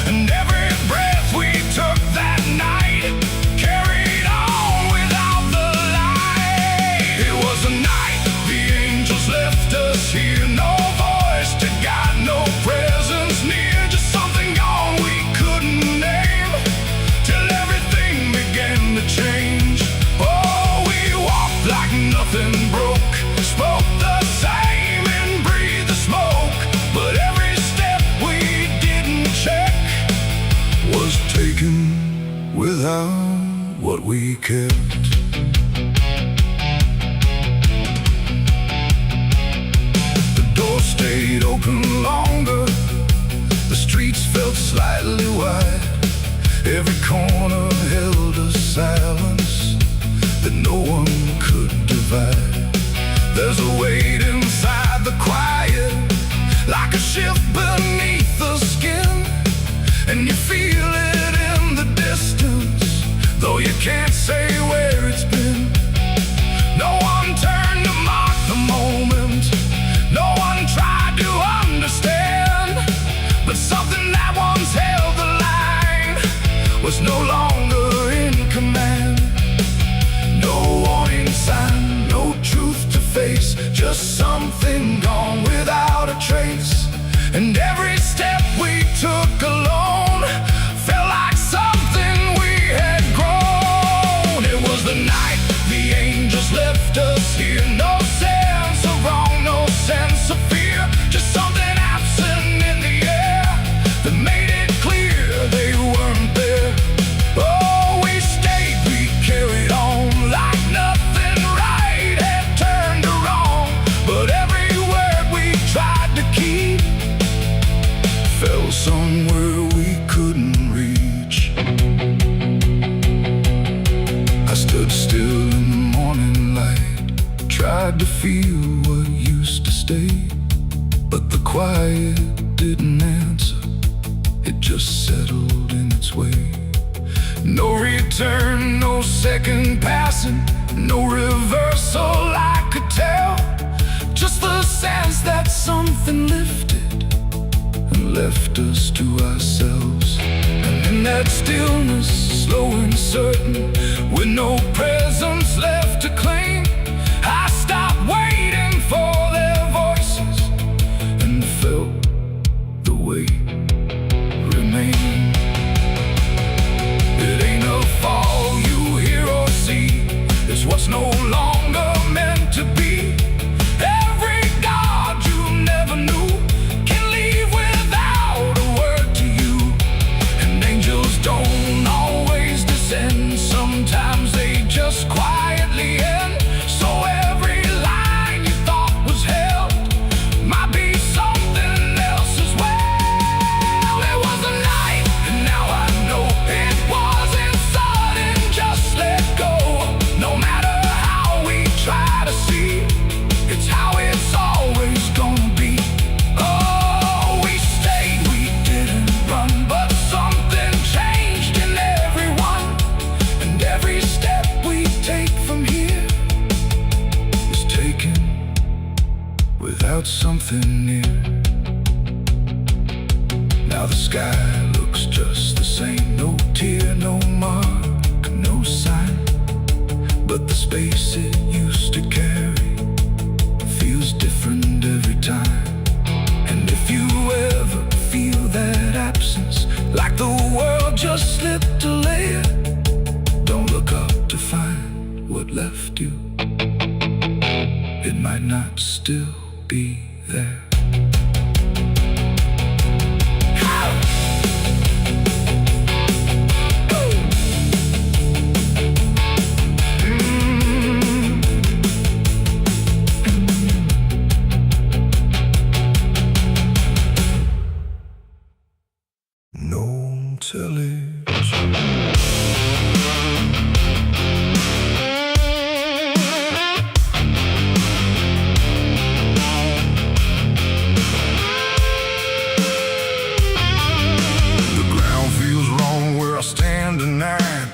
And every breath we took that night carried on without the light. It was a night the angels left us here, no voice to guide, no presence near, just something gone we couldn't name, till everything began to change. Like nothing broke, spoke the same and breathed the smoke. But every step we didn't check was taken without what we kept. The door stayed open longer, the streets felt slightly wide. Every corner held a silence that no one could divide. There's a weight inside the quiet, like a shift beneath the skin, and you feel it in the distance, though you can't say where it's been. No one turned to mark the moment, no one tried to understand, but something that once held the line was no longer in command. No warning sign, no truth to face, just something gone without a trace. And every step we took alone felt like something we had grown. It was the night the angels left us here, no sense of wrong, no sense of fear, just something absent in the air that made it clear they weren't there. Oh, we stayed, we carried on, like nothing right had turned to wrong. But every word we tried to keep fell somewhere we couldn't reach. I stood still in the morning light, tried to feel what used to stay, but the quiet didn't answer, it just settled in its way. No return, no second passing, no reversal I could tell, just the sense that something lifted and left us to ourselves. And in that stillness, slow and certain, with no presence left to claim, I stopped waiting for their voices and felt the weight remain. It ain't a fall you hear or see, it's what's no longer meant to be. Every God you never knew can leave without a word to you. And angels don't always descend, sometimes they just something near. Now the sky looks just the same. No tear, no mark, no sign. But the space it used to carry feels different every time. And if you ever feel that absence, like the world just slipped a layer, don't look up to find what left you. It might not still be there. No television.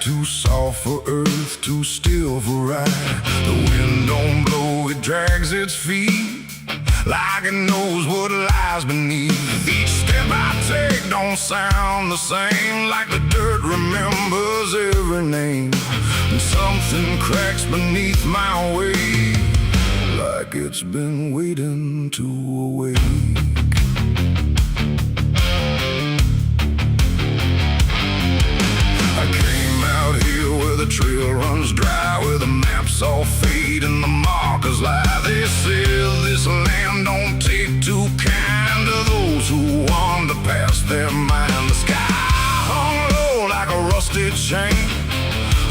Too soft for earth, too still for ride. The wind don't blow, it drags its feet like it knows what lies beneath. Each step I take don't sound the same, like the dirt remembers every name. And something cracks beneath my weight, like it's been waiting to awake. The trail runs dry, where the maps all fade and the markers lie. They say this land don't take too kind to those who wander past their mind. The sky hung low like a rusty chain,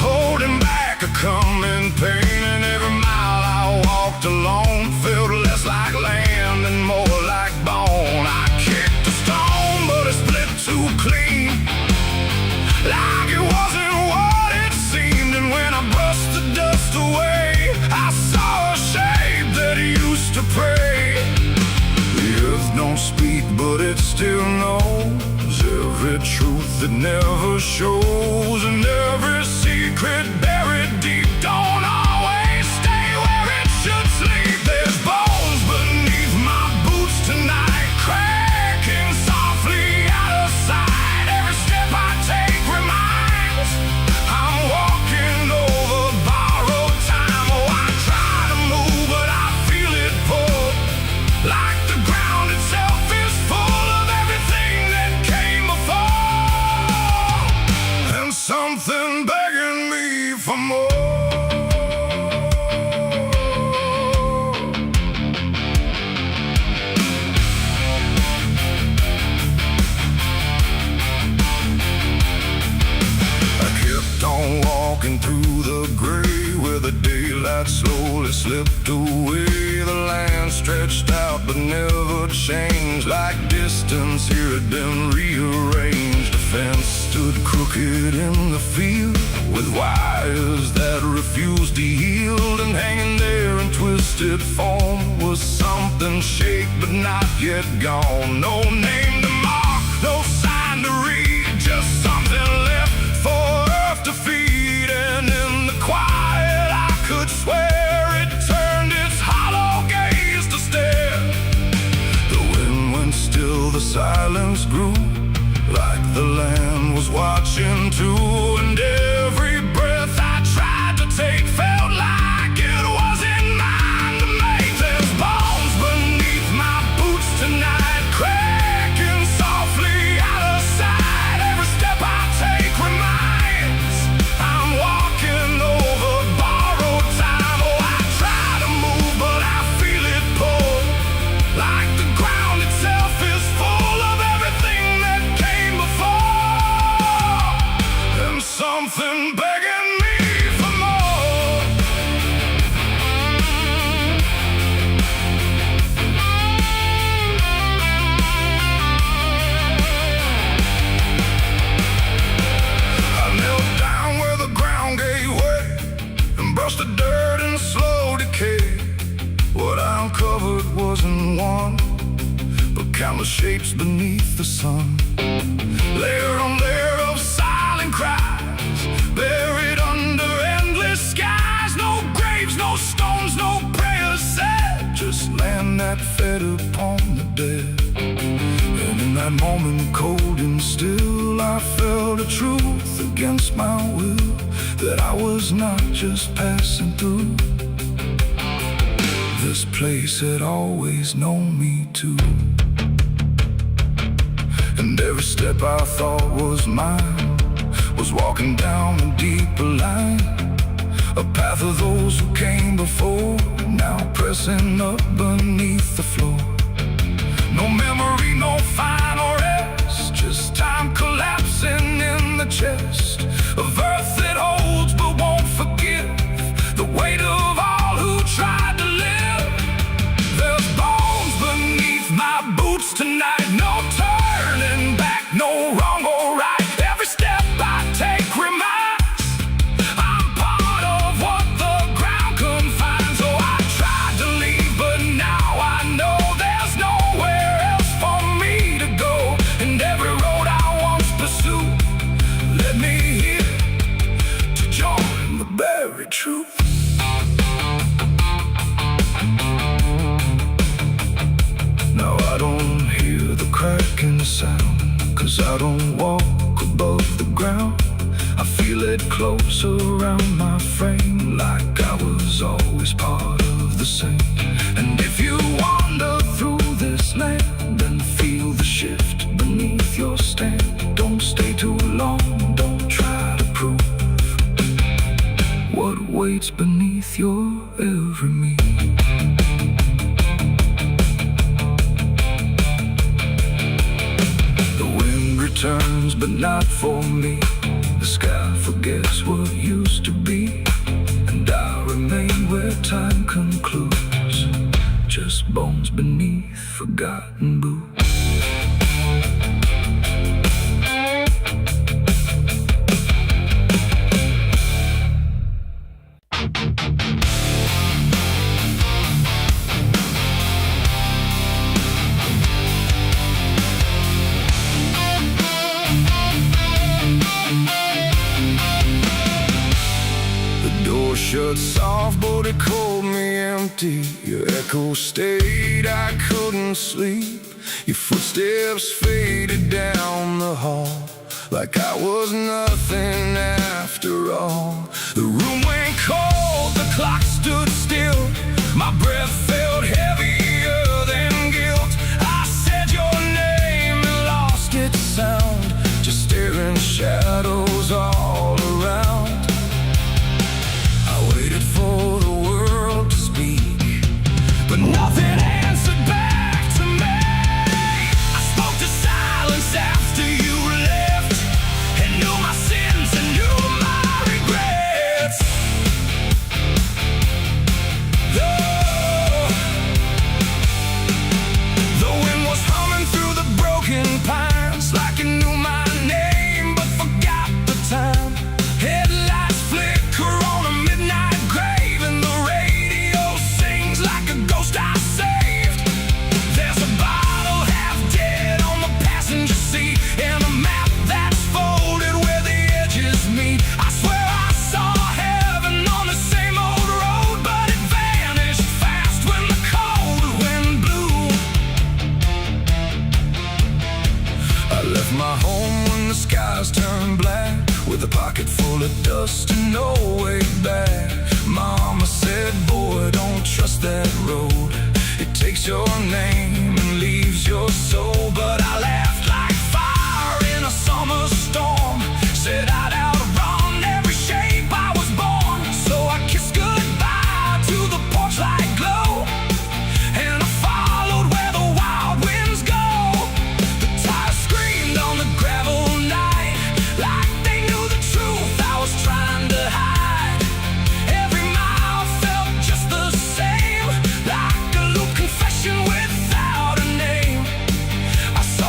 holding back a coming pain. And every mile I walked alone felt less like land and more like bone. I kicked a stone, but it split too clean, like it wasn't what it seemed. And when I brushed the dust away, I saw a shape that used to pray. The earth don't speak, but it still knows every truth that never shows. And every secret buried deep don't always stay where it should sleep. There's bones beneath my boots tonight, cracking softly out of sight. Every step I take reminds I'm walking over borrowed time. Oh, I try to move, but I feel it pull, like the ground itself is full of everything that came before, and something begging me for more. On walking through the gray, where the daylight slowly slipped away. The land stretched out but never changed, like distance here had been rearranged. A fence stood crooked in the field, with wires that refused to yield. And hanging there in twisted form was something shaped but not yet gone. No name to mark, no sign to read, just something left for to feed. And in the quiet I could swear it turned its hollow gaze to stare. The wind went still, the silence grew, like the land was watching too. And every breath I tried to take felt like it wasn't mine to make. There's bones beneath my boots tonight, cracking softly out of sight. Every step I take reminds I'm walking over borrowed time. Oh, I try to move, but I feel it pull, like the ground itself is full of everything that came before, and something begging me for more. I knelt down where the ground gave way and brushed the dirt in slow decay. What I uncovered wasn't one, but countless shapes beneath the sun. Layer on layer of silent cries, buried under endless skies. No graves, no stones, no prayers said, just land that that fed upon the dead. And in that moment, cold and still, I felt a truth against my will, that I was not just passing through. This place had always known me too. And every step I thought was mine was walking down a deeper line, a path of those who came before, now pressing up beneath the floor. No memory, no final rest, just time collapsing in the chest of earth that holds but won't forgive the weight of all who tried to live. There's bones beneath my boots tonight, no turning back, no wrong or right. Every step I take reminds I'm part of what the ground confines. Oh, I tried to leave, but now I know there's nowhere else for me to go. And every road I once pursued led me here to join the buried truth. Now I don't hear the cracking sound, 'cause I don't walk above the ground. I feel it close around my frame, like I was always part of the same. And if you wander through this land and feel the shift beneath your stand, don't stay too long, don't try to prove what waits beneath your every move. Turns, but not for me. The sky forgets what used to be, and I remain where time concludes, just bones beneath forgotten boots. Shut soft, but it called me empty. Your echo stayed, I couldn't sleep. Your footsteps faded down the hall, like I was nothing after all. The room went cold, the clock stood still. My breath felt heavier than guilt. I said your name and lost its sound, just staring shadows all around. For the world to speak, but nothing answered back to me. I spoke to silence after you left, and knew my sins and knew my regrets. The wind was humming through the broken pines, like it knew my name but forgot the time. Headlights flicker on a midnight, I saved. There's a bottle half dead on the passenger seat, and a map that's folded where the edges meet. I swear I saw heaven on the same old road, but it vanished fast when the cold wind blew. I left my home when the skies turned black, with a pocket full of dust and no way back. Mama said, boy, don't trust that road. It takes your name and leaves your soul. But I laughed like fire in a summer storm, said I'd outrun every shape I was born. So I kissed goodbye to the porch light glow, and I followed where the wild winds go. The tires screamed on the gravel night, like they knew the truth I was trying to hide. Without a name, I saw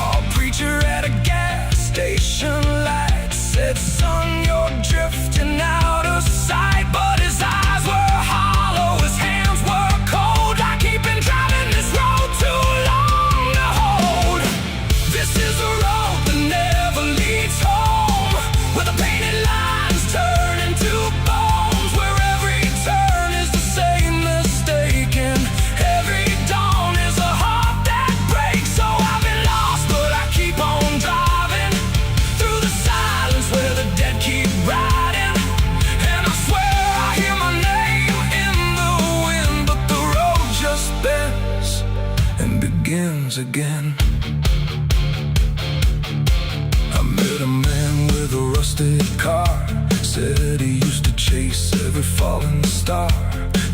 begins again. I met a man with a rusted car, said he used to chase every falling star.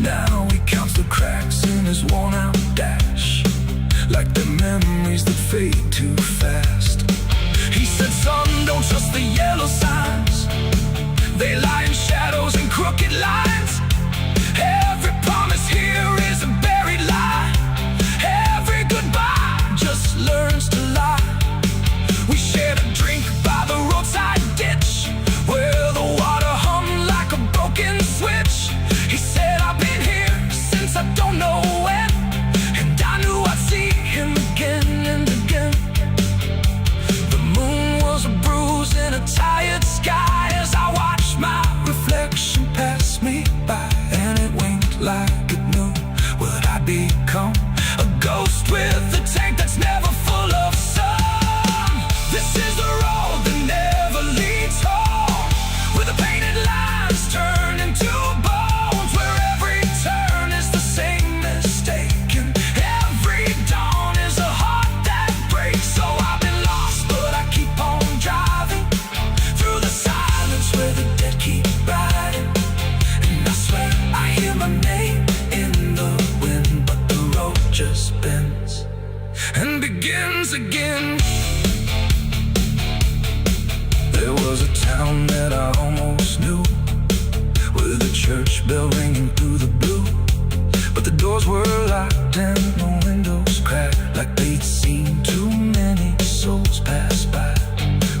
Now he counts the cracks in his worn-out dash, like the memories that fade too fast. He said, son, don't trust the yellow signs. They lie in shadows and crooked lines. Every promise here is a buried lie. Every goodbye just learns to lie. We shared a drink by the roadside ditch, where the water hummed like a broken switch. He said, I've been here since I don't know when, and I knew I'd see him again and again. The moon was a bruise in a tired sky as I watched my reflection pass me by, and it winked like it knew what I'd become. A ghost with a tank that's never full of sun. This is the road that never leads home, where the painted lines turn into bones, where every turn is the same mistake, and every dawn is a heart that breaks. So I've been lost, but I keep on driving through the silence where the dead keep riding. And I swear I hear my name in the wind, but the road just bends and begins again. There was a town that I almost knew, with a church bell ringing through the blue, but the doors were locked and the windows cracked, like they'd seen too many souls pass by.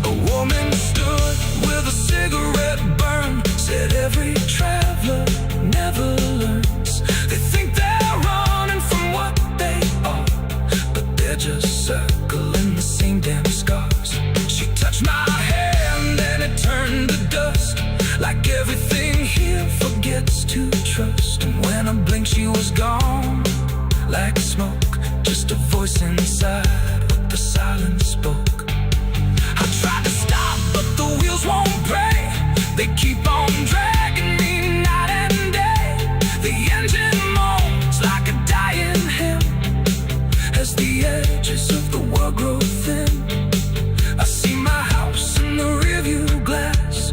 A woman stood with a cigarette burn, said every traveler never learns. They think they're running from what they are, but they're just circling the same damn scars. She touched my hand and it turned to dust, like everything here forgets to trust. And when I blinked she was gone, like smoke, just a voice inside what the silence spoke. I tried to stop but the wheels won't break, they keep on dragging me night and day. The engine moans like a dying hymn as the edges of the world grow thin. I see my house in the rearview glass,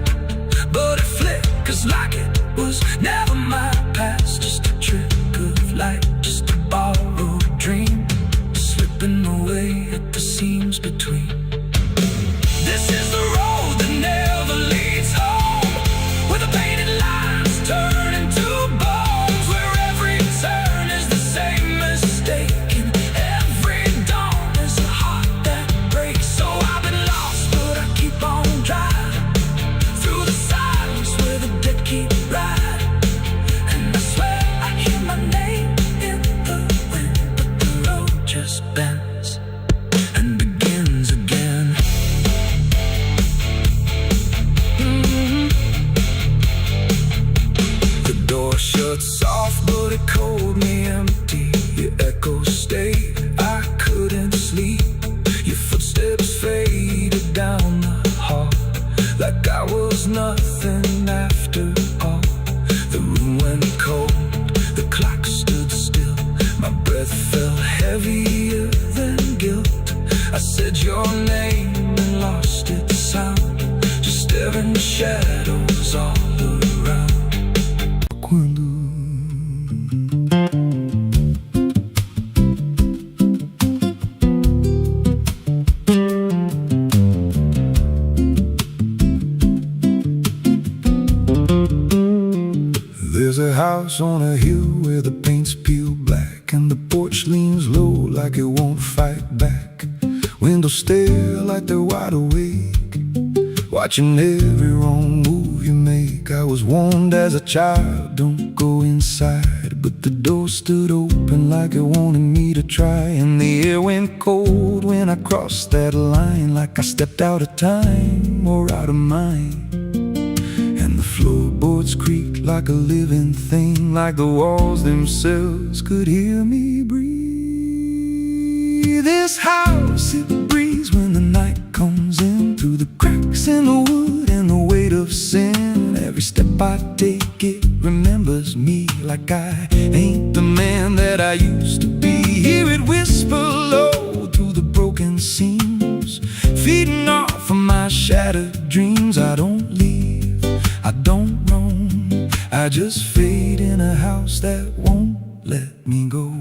but it flickers like it was never my past. Just a trick of light, just a borrowed dream, slipping away at the seams between. This is the road that never leads home, where the painted lines turn into bones, where every turn is the same mistake, and every dawn is a heart that breaks. So I've been lost, but I keep on driving through the silence where the dead keep riding. And I swear I hear my name in the wind, but the road just bends and begins again. The door shut soft, but it cold me empty. Your echo stayed, I couldn't sleep. Your footsteps faded down the hall, like I was nothing after all. The room went cold, the clock stood still. My breath felt heavier than guilt. I said your name and lost its sound, just staring shadows all around. Quando there's a house on a hill where the paint's peeled black, and the porch leans low like it won't fight back. Windows stare like they're wide awake, watching every wrong move you make. I was warned as a child, don't go inside, but the door stood open like it wanted me to try. And the air went cold when I crossed that line, like I stepped out of time or out of mind. And the floorboards creaked like a living thing, like the walls themselves could hear me breathe. This house, it breathes when the night comes in, through the cracks in the wood and the weight of sin. Every step I take, it remembers me, like I ain't the man that I used to be. Hear it whisper low, seams, feeding off of my shattered dreams. I don't leave, I don't roam, I just fade in a house that won't let me go.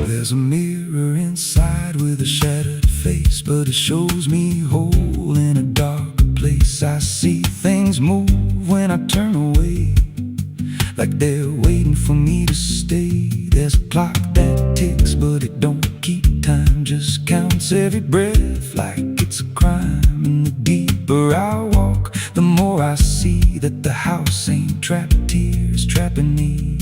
There's a mirror inside with a shattered face, but it shows me whole in a dark place. I see things move when I turn away, like they're waiting for me to stay. There's a clock that ticks, but it don't keep time, just counts every breath like it's a crime. And the deeper I walk, the more I see that the house ain't trapped here, it's trapping me.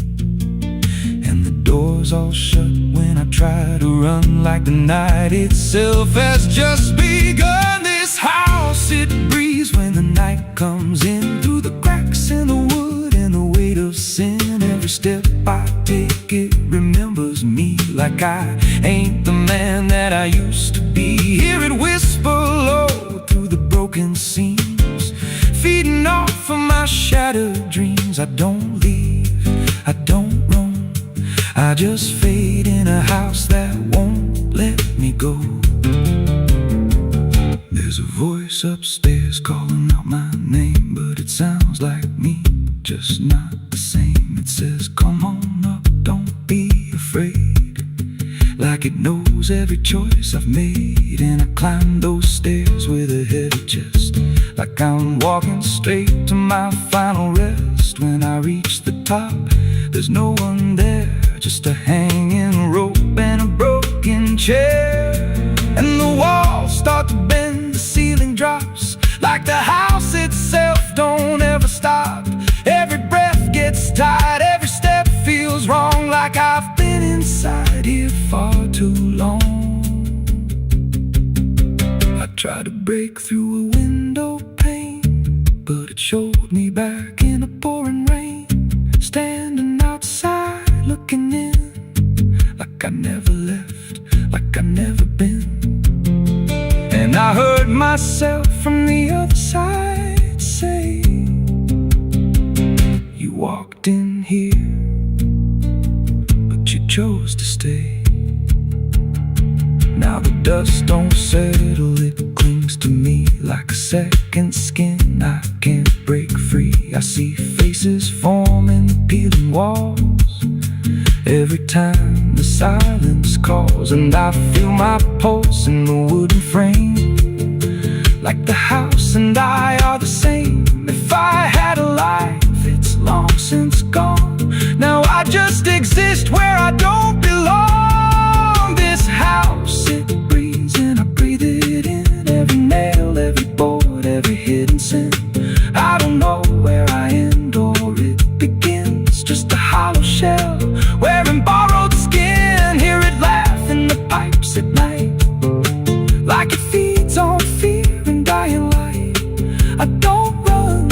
And the doors all shut when I try to run, like the night itself has just begun. This house, it breathes when the night comes in, through the cracks in the wood and the weight of sin. Every step I take, it remembers me, like I ain't the man that I used to be. Hear it whisper low through the broken seams, feeding off of my shattered dreams. I don't leave, I don't roam, I just fade in a house that won't let me go. There's a voice upstairs calling out my name, but it sounds like me, just not the same. It says, come on up, don't be afraid, like it knows every choice I've made. And I climb those stairs with a heavy chest, like I'm walking straight to my final rest. When I reach the top, there's no one there, just a hanging rope and a broken chair. And the walls start to bend, the ceiling drops, like the house itself don't ever stop. Every breath gets tight, every step feels wrong, like I've been inside here far too long. I tried to break through a window pane, but it showed me back in the pouring rain, standing outside looking in, like I never left, like I never been. And I heard myself from the other side say, you walked in here, but you chose to stay. Now the dust don't settle, it clings to me like a second skin. I can't break free. I see faces forming, peeling walls every time the silence calls. And I feel my pulse in the wooden frame, like the house and I are the same. If I had a life, it's long since gone. Now I just exist where I don't belong. This house, it breathes and I breathe it in. Every nail, every board, every hidden sin. I don't know where I end or it begins, just a hollow shell wearing borrowed skin. Hear it laugh in the pipes at night, like it feeds on fear and dying light. I don't run,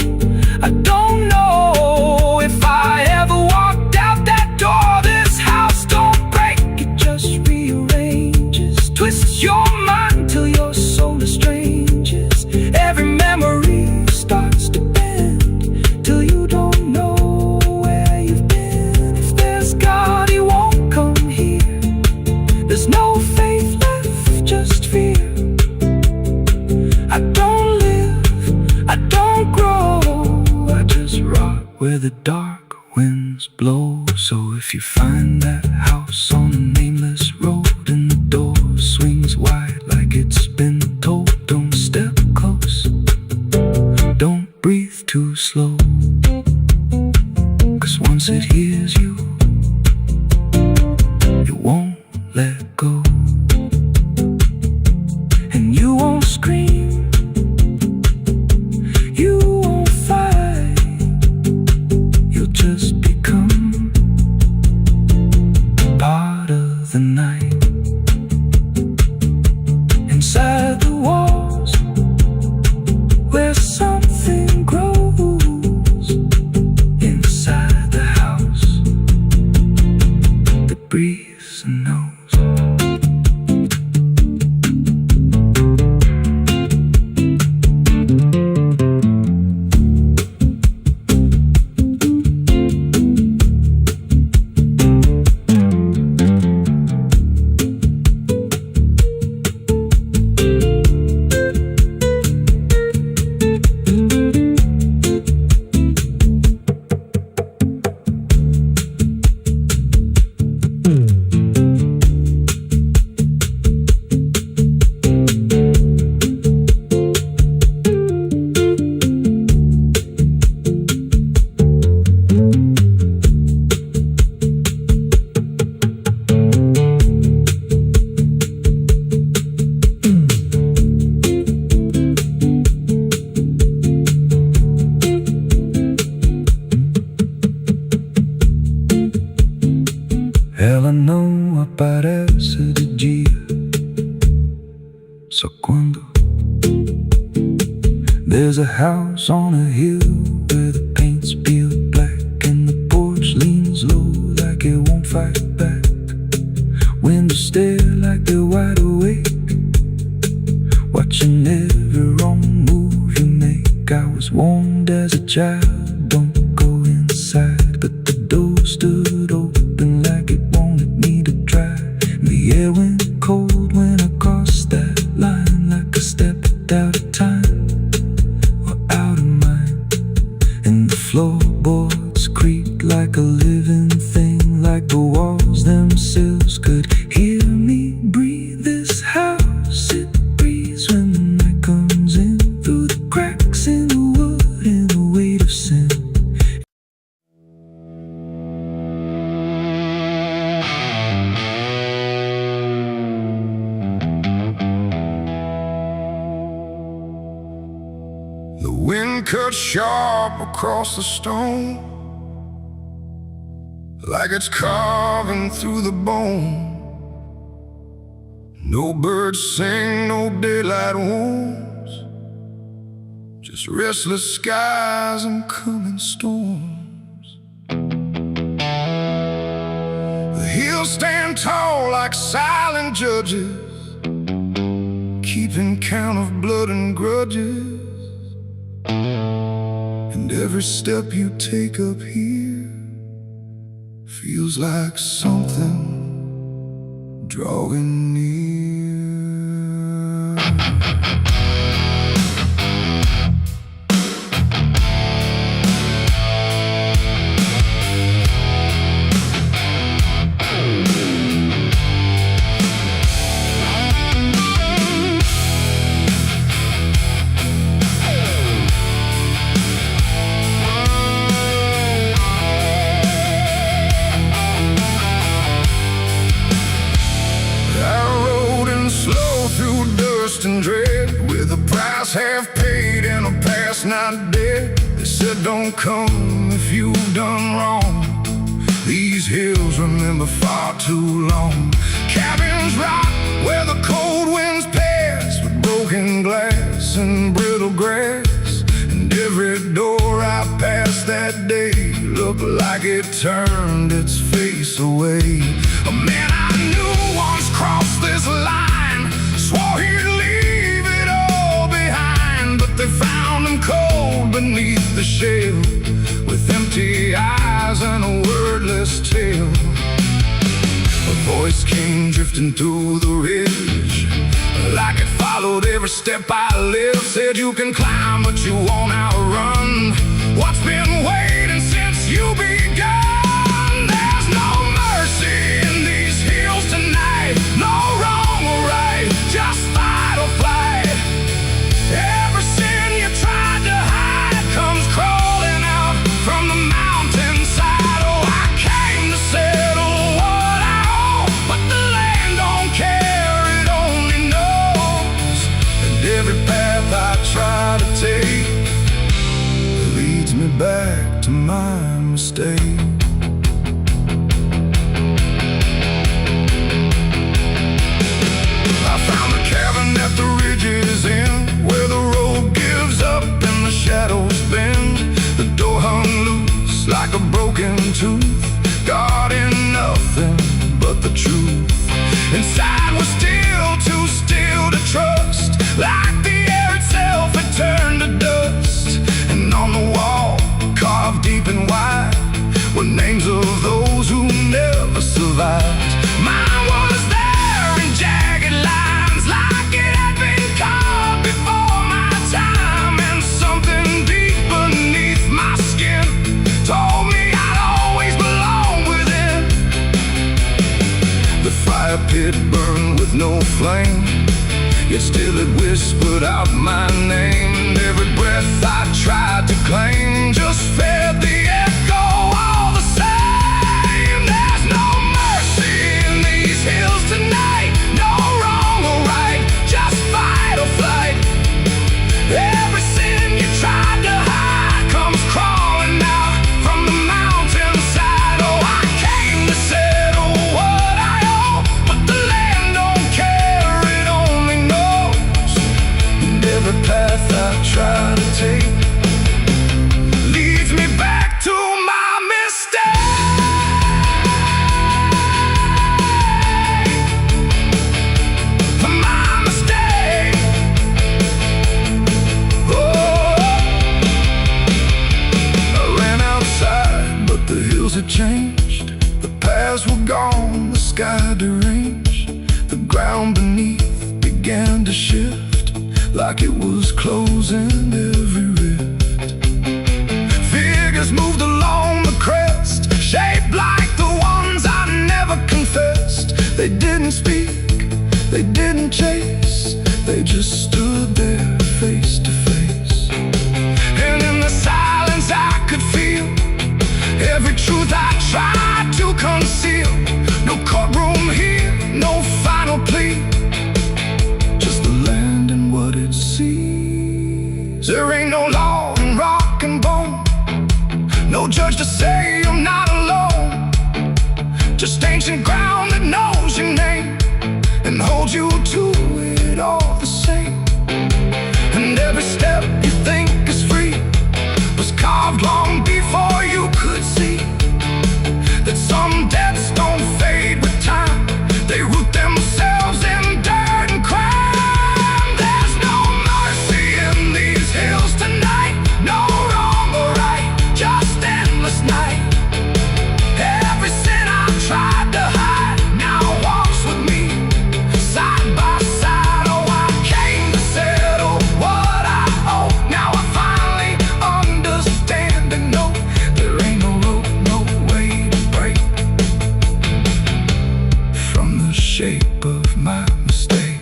I don't know if I ever walked out that door. This house don't break, it just rearranges, twists your mind till your soul estranges. Every memory starts to bend till you don't know where you've been. If there's God, he won't come here. There's no faith left, just fear. I don't live, I don't grow, I just rot where the dark winds blow. So if you find that house on a nameless road and the door swings wide like it's been told, don't step close, don't breathe too slow, 'cause once it hears you, it won't let go. And you won't scream, you won't fight, you'll just become part of the night. Inside the walls, where something grows. Inside the house, There's a house on a hill where the paint's peeled black, and the porch leans low like it won't fight back. Windows stare like they're wide awake, watching every wrong move you make. I was warned as a child, don't go inside, but the door stood open like it wanted me to try. The air went cold when I crossed that line, like I stepped out of time or out of mind. And the floorboards creaked like a living thing, like the walls themselves could hear me breathe. This house, it breathes when the night comes in, through the cracks in the wood and the weight of sin. The wind cut sharp across the stone, like it's carving through the bone. No birds sing, no daylight wounds, just restless skies and coming storms. The hills stand tall like silent judges, keeping count of blood and grudges. And every step you take up here feels like something drawing near. And dread, with a price half paid and a past not dead. They said don't come if you've done wrong. These hills remember far too long. Cabins rock where the cold winds pass, with broken glass and brittle grass. And every door I passed that day looked like it turned its face away. A man I knew once crossed this line, swore he'd leave it all behind, but they found him cold beneath the shell, with empty eyes and a wordless tale. A voice came drifting through the ridge, like it followed every step I lived. Said you can climb but you won't outrun what's been waiting since you begun. There's no mercy in these hills tonight, no wrong or right, just fight or flight. Every sin you tried to hide comes crawling out from the mountainside. Oh, I came to settle what I owe, but the land don't care, it only knows. And every path I try to take leads me back to my mistake. At the ridge's end, where the road gives up and the shadows bend, the door hung loose like a broken tooth, guarding nothing but the truth. Inside was still too still to trust, like the air itself had turned to dust. And on the wall, carved deep and wide, were names of those who never survived. Mine was there in jagged lines, like it had been carved before my time. And something deep beneath my skin told me I'd always belong within. The fire pit burned with no flame, yet still it whispered out my name. And every breath I tried to claim just fed the echo all the same. There's no mercy in these hills tonight, no wrong or right, just fight or flight. Every sin you tried to hide comes crawling out from the mountainside. Oh, I came to settle what I owe, but the land don't care, it only knows. And Every path I try to take leads me back to my mistake. My mistake. Oh, I ran outside, but the hills had changed. The paths were gone, the sky deranged. The ground beneath began to shift, like it was closing every rift. Figures moved along the crest, shaped like the ones I never confessed. They didn't speak, they didn't chase, they just stood there face to face. And in the silence I could feel every truth I tried to conceal. No courtroom here, no final plea, just the land and what it sees. There ain't no law in rock and bone, no judge to say I'm not alone. Just ancient ground that knows your name and holds you to it all the same. And every step you think is free was carved long before you could see that some debts don't fade with time, they root themselves in dirt and crime. There's no mercy in these hills tonight, no wrong or right, just endless night. Every sin I've tried to hide now walks with me, side by side. Oh, I came to settle what I owe. Now I finally understand and know there ain't no rope, no way to break from the shape of my mistake.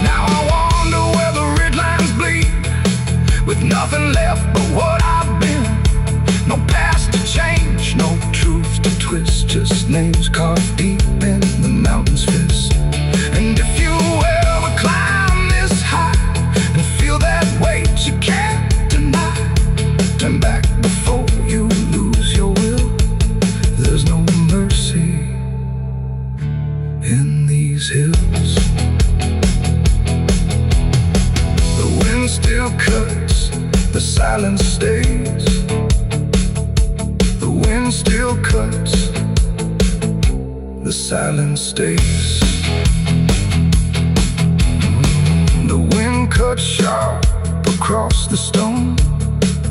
Now I wonder where the red lines bleed, with nothing left but what I've been. No past to change, no truth to twist, just names carved deep in the mountain's fist. And if you ever climb this high and feel that weight you can't deny, turn back before you lose your will. There's no mercy in these hills. The wind still cuts, the silence stays. The wind still cuts, the silence stays. The wind cuts sharp across the stone,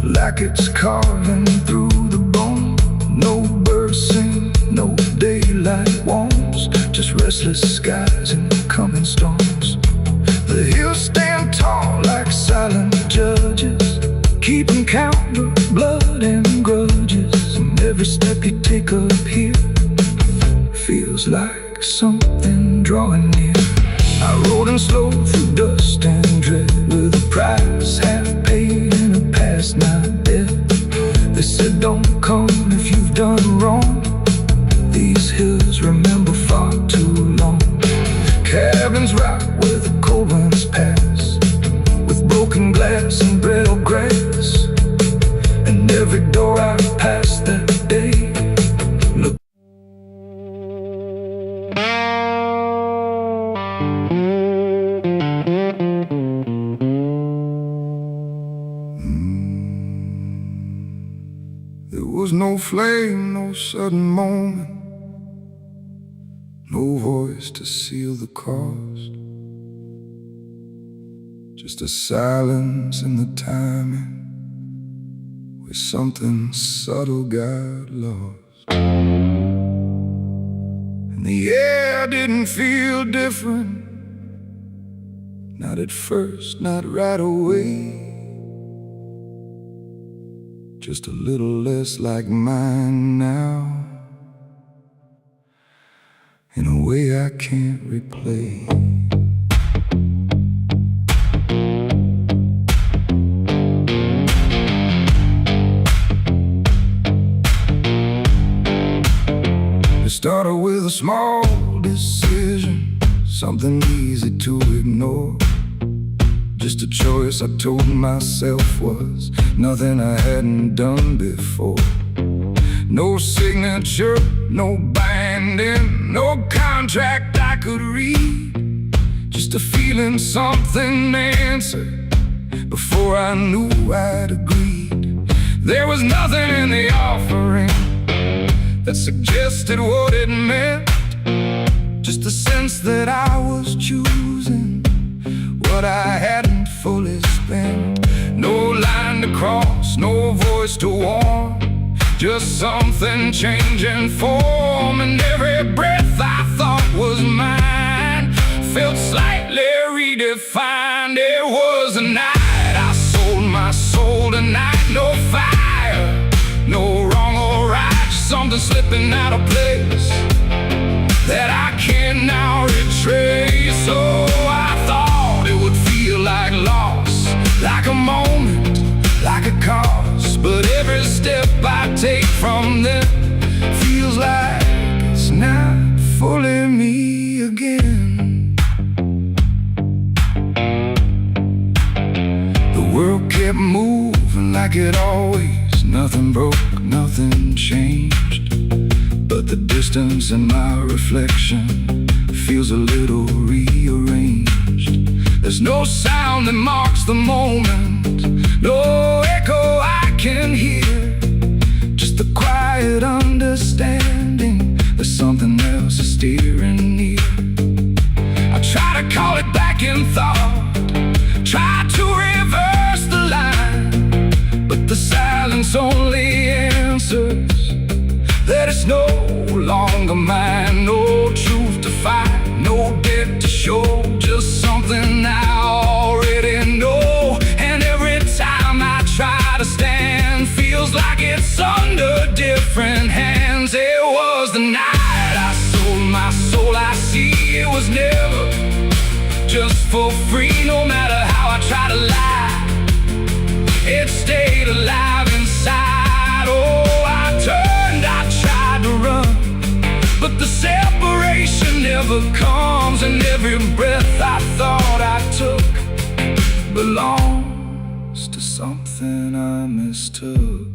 like it's carving through the bone. No birds sing, no daylight warms, just restless skies and coming storms. The hills stand tall like silent judges, keeping count of blood and grudges. And every step you take up here feels like something drawing near. I rode in slow through dust and dread, with a price half paid and a past not dead. They said don't come if you've done wrong, these hills remember far too long. Cabins rock where the cold winds pass, with broken glass and brittle grass. And every door I passed that day looked. There was no flame, no sudden moment, no voice to seal the cost, just a silence in the timing where something subtle got lost. And the air didn't feel different, not at first, not right away. Just a little less like mine now, in a way I can't replay. It started with a small decision, something easy to ignore. Just a choice I told myself was nothing I hadn't done before. No signature, no binding, no contract I could read. Just a feeling something answered before I knew I'd agreed. There was nothing in the offering that suggested what it meant. Just a sense that I was choosing what I hadn't fully spent. No line to cross, no voice to warn, just something changing form. And every breath I thought was mine felt slightly redefined. It was a night I sold my soul tonight. No fire, no wrong or right, just something slipping out of place that I can now retrace. So I thought it would feel like loss, like a moment, like a cause. But every step I take from them feels like it's not fully me again. The world kept moving like it always. Nothing broke, nothing changed. But the distance in my reflection feels a little rearranged. There's no sound that marks the moment, no echo I can hear. Just a quiet understanding that something else is steering near. I try to call it back in thought, try to reverse the line, but the silence only answers that it's no longer mine. No truth to find, no debt to show, just something I already know. And every time I try to stand, feels like it's under different hands. It was the night I sold my soul. I see it was never just for free. No matter how I try to lie, it stayed alive inside. Oh, I tried to run, but the separation never comes. And every breath I thought I took belongs to something I mistook.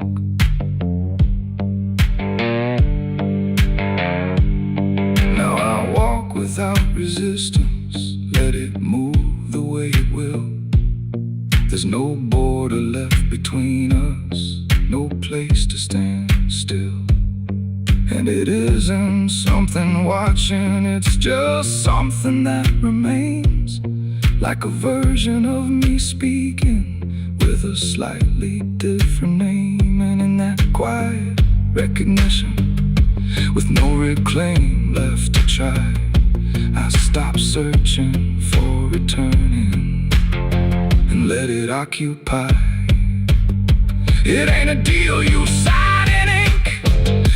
Now I walk without resistance, let it move the way it will. There's no border left between us, no place to stand still. And it isn't something watching, it's just something that remains, like a version of me speaking with a slightly different name. And in that quiet recognition, with no reclaim left to try, I stop searching for returning and let it occupy. It ain't a deal you sign in ink,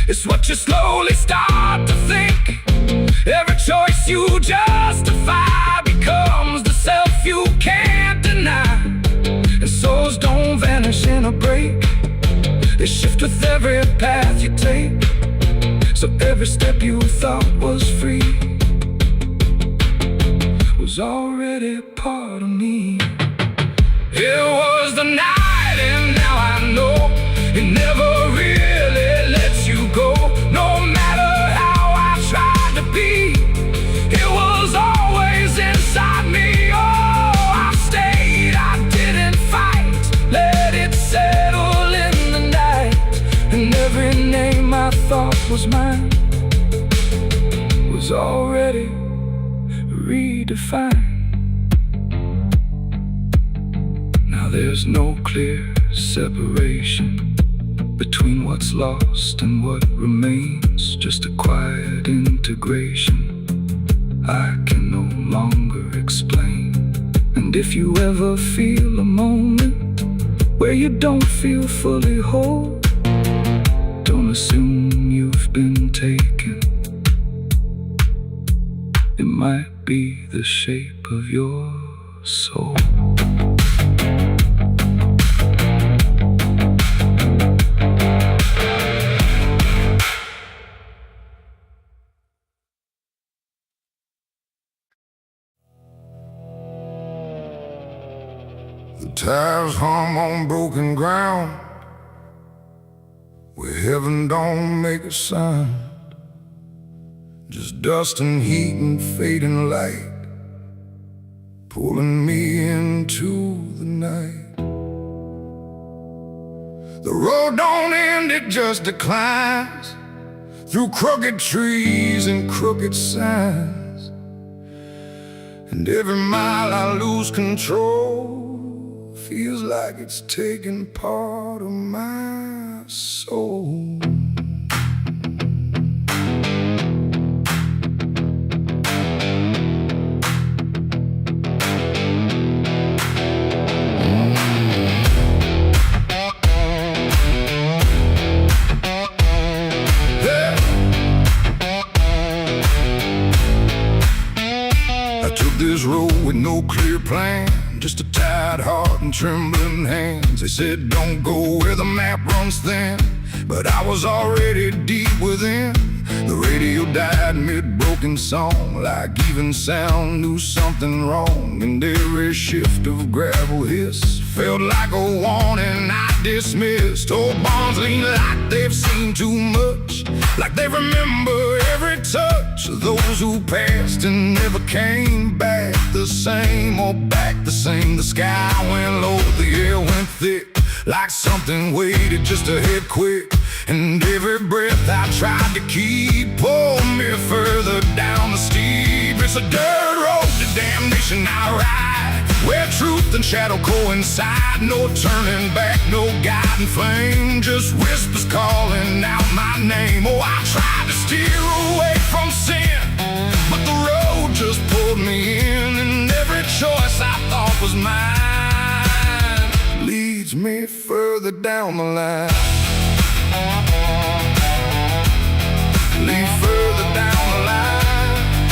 it's what you slowly start to think. Every choice you justify becomes the self you can't deny. And souls don't vanish in a break, they shift with every path you take. So every step you thought was free was already part of me. It was the night, and now I know it never really lets you go. No matter how I tried to be, it was always inside me. Oh, I stayed, I didn't fight, let it settle in the night. And every name I thought was mine was already redefined. Now there's no clear separation between what's lost and what remains, just a quiet integration I can no longer explain. And if you ever feel a moment where you don't feel fully whole, don't assume you've been taken. It might be the shape of your soul. cars hum on broken ground, where heaven don't make a sound, just dust and heat and fading light, pulling me into the night. The road don't end, it just declines through crooked trees and crooked signs, and every mile I lose control feels like it's taking part of my soul. This road with no clear plan, just a tired heart and trembling hands. They said don't go where the map runs thin, but I was already deep within. The radio died mid-broken song, like even sound knew something wrong, and every shift of gravel hiss felt like a warning I dismissed. Old bonds lean like they've seen too much, like they remember every touch of those who passed and never came back the same, or back the same. The sky went low, the air went thick, like something waited just to hit quick, and every breath I tried to keep pulled me further down the steep. It's a dirt road to damnation I ride, where truth and shadow coincide. No turning back, no guiding flame, just whispers calling out my name. Oh, I tried to steer away from sin, but the road just pulled me in, and every choice I thought was mine leads me further down the line. Lead further down the line.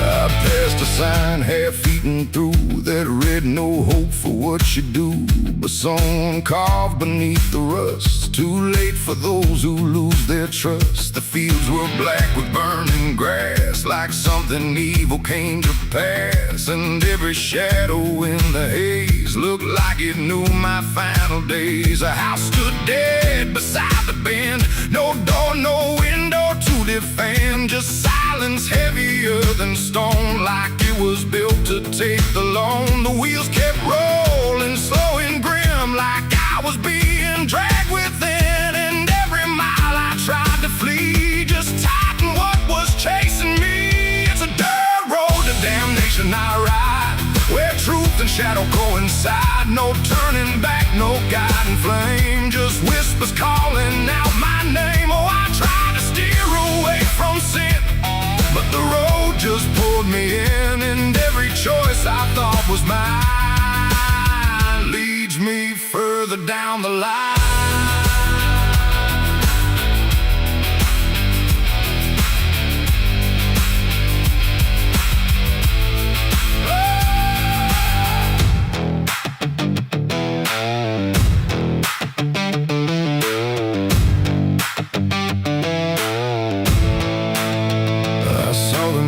I passed a sign half-eaten through that read no hope for what you do, but someone carved beneath the rust, too late for those who lose their trust. The fields were black with burning grass, like something evil came to pass, and every shadow in the haze looked like it knew my final days. A house stood dead beside the bend, no door, no window to defend, just silence heavier than stone, like it was built to take the loan. The wheels kept rolling, slow and grim, like I was being dragged within, and every mile I tried to flee just tightened what was chasing me. It's a dirt road to damnation I ride, where truth and shadow coincide. No turning back, no guiding flame, just whispers calling out my name. Oh, I tried to steer away from sin, but the road just pulled me in, and every choice I thought was mine leads me further down the line.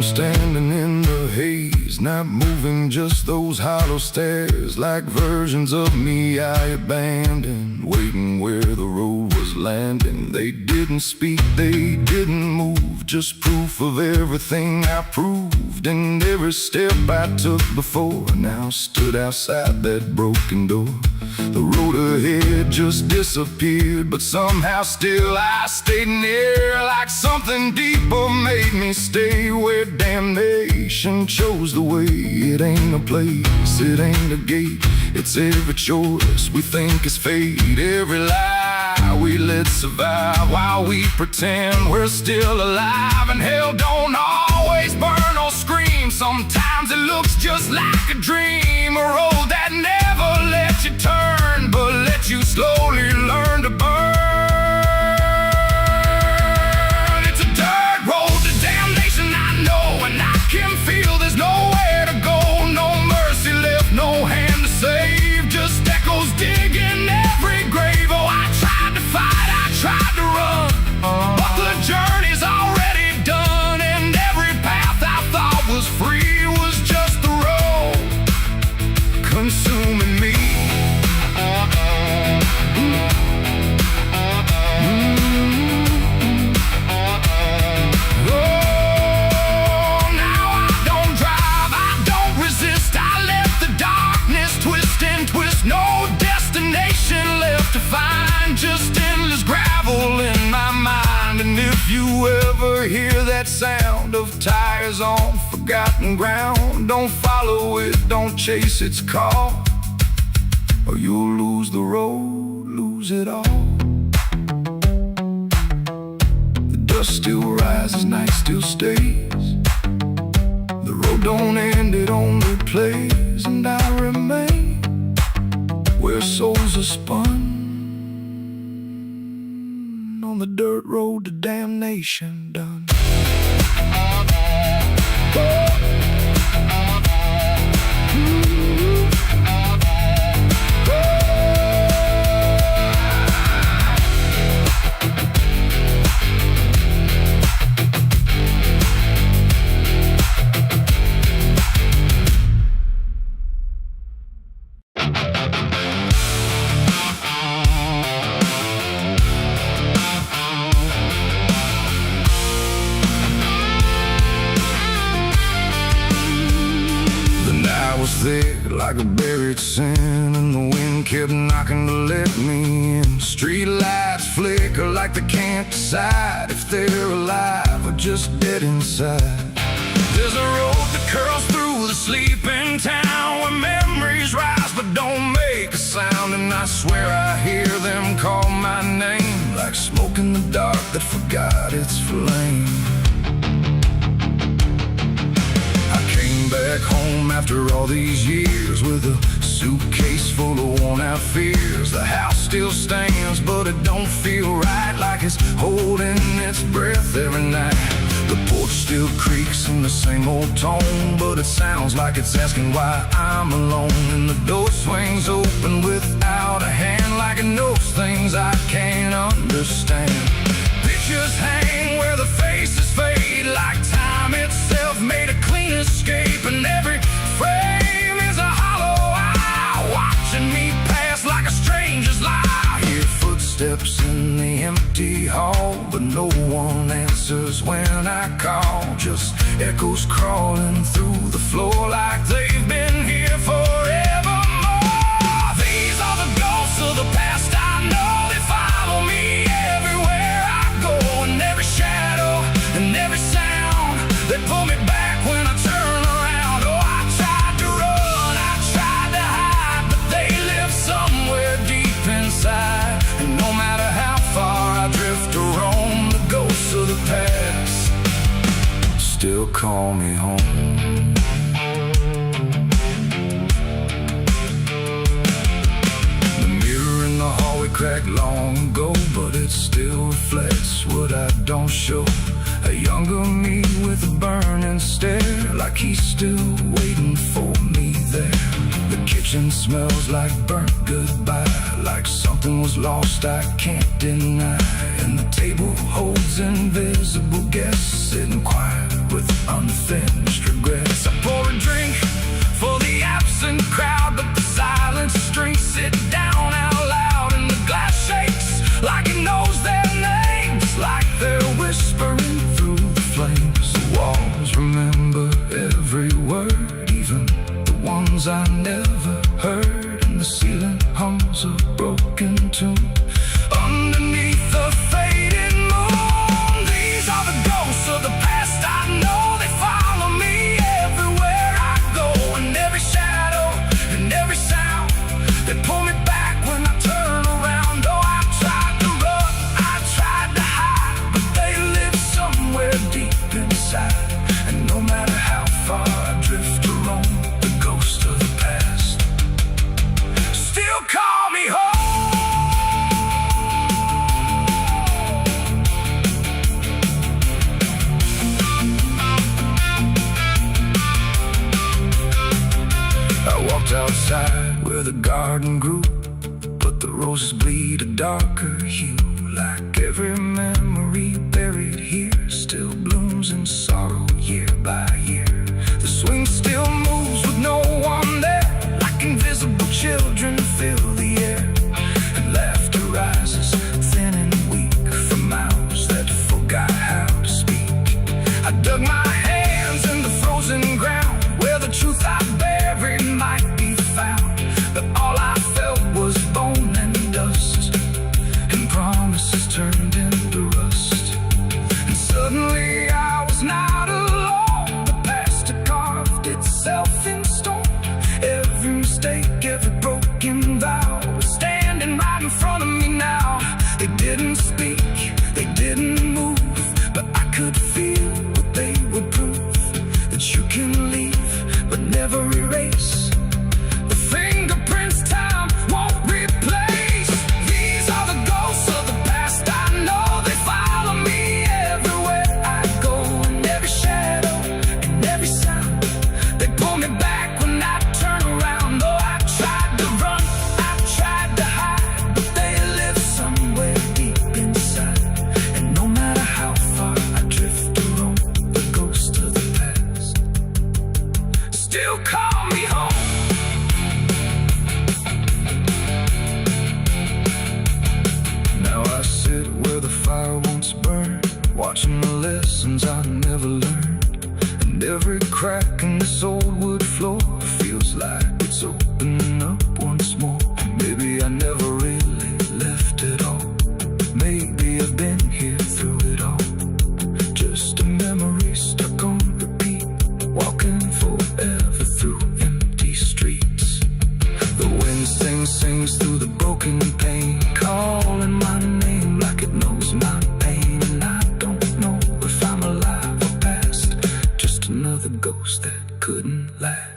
Standing in the haze, not moving, just those hollow stares, like versions of me I abandoned, waiting where the road was landing. They didn't speak, they didn't move, just proof of everything I proved, and every step I took before now stood outside that broken door. The road ahead just disappeared, but somehow still I stayed near, like something deeper made me stay, where damnation chose the way. It ain't a place, it ain't a gate, it's every choice we think is fate, every lie we let survive while we pretend we're still alive. And hell don't always burn or scream, sometimes it looks just like a dream, a road that never lets you turn, but lets you slowly learn to burn. It's a dirt road to damnation, I know, and I can feel there's nowhere to go, no mercy left, no hand to save, just echoes digging every grave. Oh, I tried to fight, I tried to run, but the journey's already done, and every path I thought was free was just the road hear that sound of tires on forgotten ground? Don't follow it, don't chase its call, or you'll lose the road, lose it all. The dust still rises, night still stays. The road don't end, it only plays. And I remain where souls are spun, on the dirt road to damnation done. Thick like a buried sin, and the wind kept knocking to let me in. Street lights flicker like they can't decide if they're alive or just dead inside. There's a road that curls through the sleeping town, where memories rise but don't make a sound. And I swear I hear them call my name, like smoke in the dark that forgot its flame. Back home after all these years, with a suitcase full of worn-out fears. The house still stands, but it don't feel right, like it's holding its breath every night. The porch still creaks in the same old tone, but it sounds like it's asking why I'm alone. And the door swings open without a hand, like it knows things I can't understand. Pictures hang where the faces fade, like time itself made a clean escape. And every frame is a hollow eye, watching me pass like a stranger's lie. Hear footsteps in the empty hall, but no one answers when I call. Just echoes crawling through the floor, like they've been here forevermore. These are the ghosts of the past I know. They follow me everywhere I go, and every shadow and every sound. They pull me back when I turn around. Oh, I tried to run, I tried to hide, but they live somewhere deep inside. And no matter how far I drift or roam, the ghosts of the past still call me home. The mirror in the hallway cracked long ago, but it still reflects what I don't show. A younger me with a burning stare, like he's still waiting for me there. The kitchen smells like burnt goodbye, like something was lost I can't deny. And the table holds invisible guests, sitting quiet with unfinished regrets. I pour a drink for the absent crowd, but the silence drinks sit down out loud. And the glass shakes like it knows their names, like they're whispering through the flames. The walls remember every word, even the ones I never heard. And the ceiling hums a broken tune underneath the fading moon. These are the ghosts of the past I know. They follow me everywhere I go, and every shadow and every sound. They pull me back when I turn around. Oh, I tried to run, I tried to hide, but they live somewhere deep inside. And no matter how far I drift or roam, the ghost of the past still call me home. I walked outside where the garden grew, but the roses bleed a darker hue. Like every memory buried here still blooms in sorrow year by year. The swing still moves with no one there, like invisible children fill the air. And laughter rises thin and weak from mouths that forgot how to speak. I dug my hands in the frozen ground, where the truth I buried might be found. But all I felt was bone and dust, and promises turned into rust. And suddenly through the broken pane, calling my name like it knows my pain. And I don't know if I'm alive or past, just another ghost that couldn't last.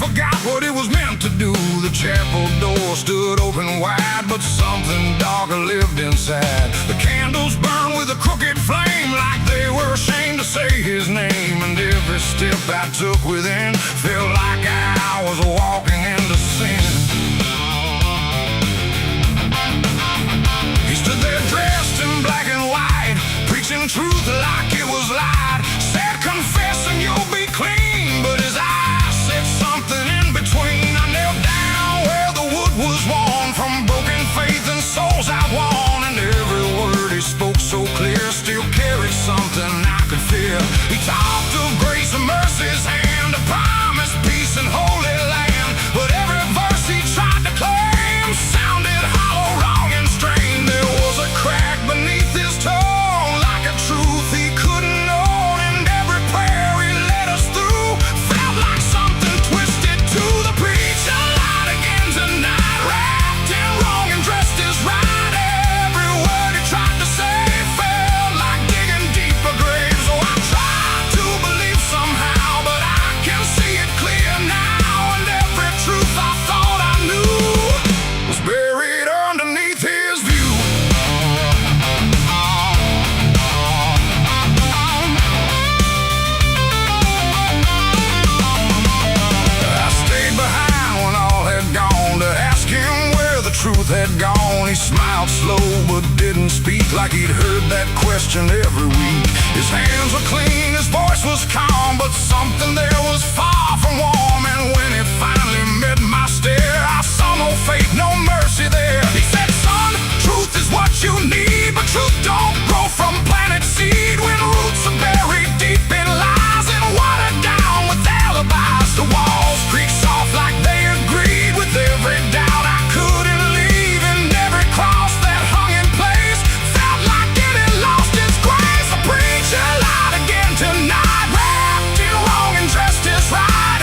Forgot what it was meant to do. The chapel door stood open wide, but something darker lived inside. The candles burned with a crooked flame, like they were ashamed to say his name. And every step I took within felt like I was walking into sin. He stood there dressed in black and white, preaching truth like it was light. Said, confess and you'll be clean, but his eyes said something in between. I knelt down where the wood was worn from broken faith and souls outworn, and every word he spoke so clear still carried something I could feel. He talked of grace and mercy's hand, a promise, peace and holy land, but every verse he tried to claim sounded hollow, wrong and strained. There was a crack beneath his tone, like a truth he couldn't own, and every prayer he led us through felt like something twisted to the preacher. Lied again tonight, wrapped in wrong and dressed as right. Every word he tried to say felt like digging deeper graves. So I tried to believe somehow, but I can see it clear now, and every truth I thought I knew was buried underneath his view. I stayed behind when all had gone to ask him where the truth had gone. He smiled slow but didn't speak, like he'd heard that question every week. His hands were clean, his voice was calm, but something there was far from warm. And when it finally met my stare, I saw no faith, no mercy there. He said, son, truth is what you need, but truth don't grow from planted seed. When roots are buried deep in lies and watered down with alibis, the walls creak soft like they agreed with every doubt I couldn't leave, and every cross that hung in place felt like it had lost its grace. The preacher lied again tonight, wrapped in wrong and dressed as right.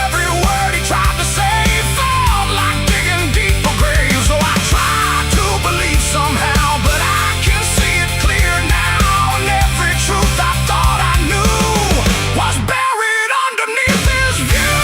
Every word he tried to say felt like digging deeper graves. So I tried to believe somehow, but I can see it clear now, and every truth I thought I knew was buried underneath his view.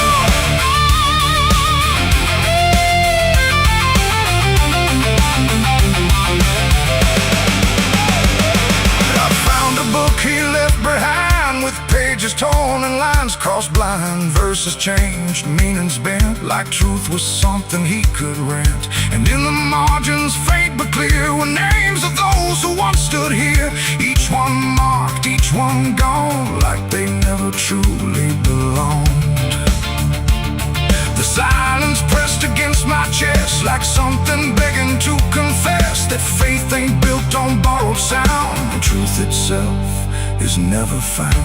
I found a book he left behind, with pages torn and lines crossed blind. Verses changed, meanings bent, like truth was something he could rent. And in the margins, faint but clear, were names of those who once stood here. Each one marked, each one gone, like they never truly belonged. The silence pressed against my chest, like something begging to confess that faith ain't built on borrowed sound, and truth itself is never found.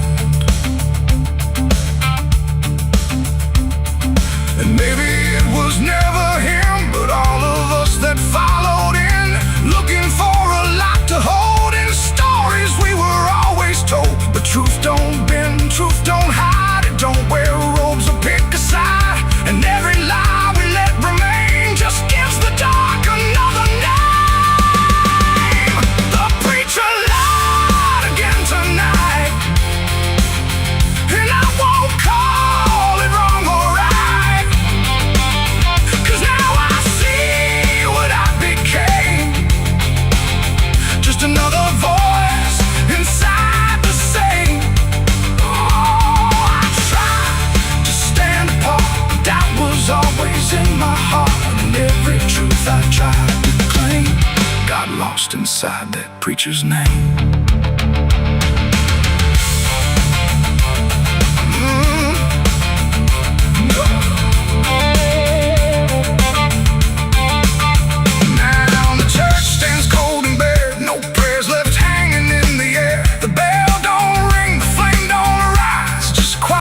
And maybe it was never him, but all of us that followed in, looking for a lot to hold in stories we were always told. But truth don't bend, truth don't hide, it don't wear robes or pick a side, and every lie we let remain just gives the dark another name. The preacher lied again tonight, and I won't call it wrong or right, 'cause now I see what I became. Just another voice inside the same. Oh, I tried to stand apart, but doubt was always in my heart, and every truth I tried to claim got lost inside that preacher's name.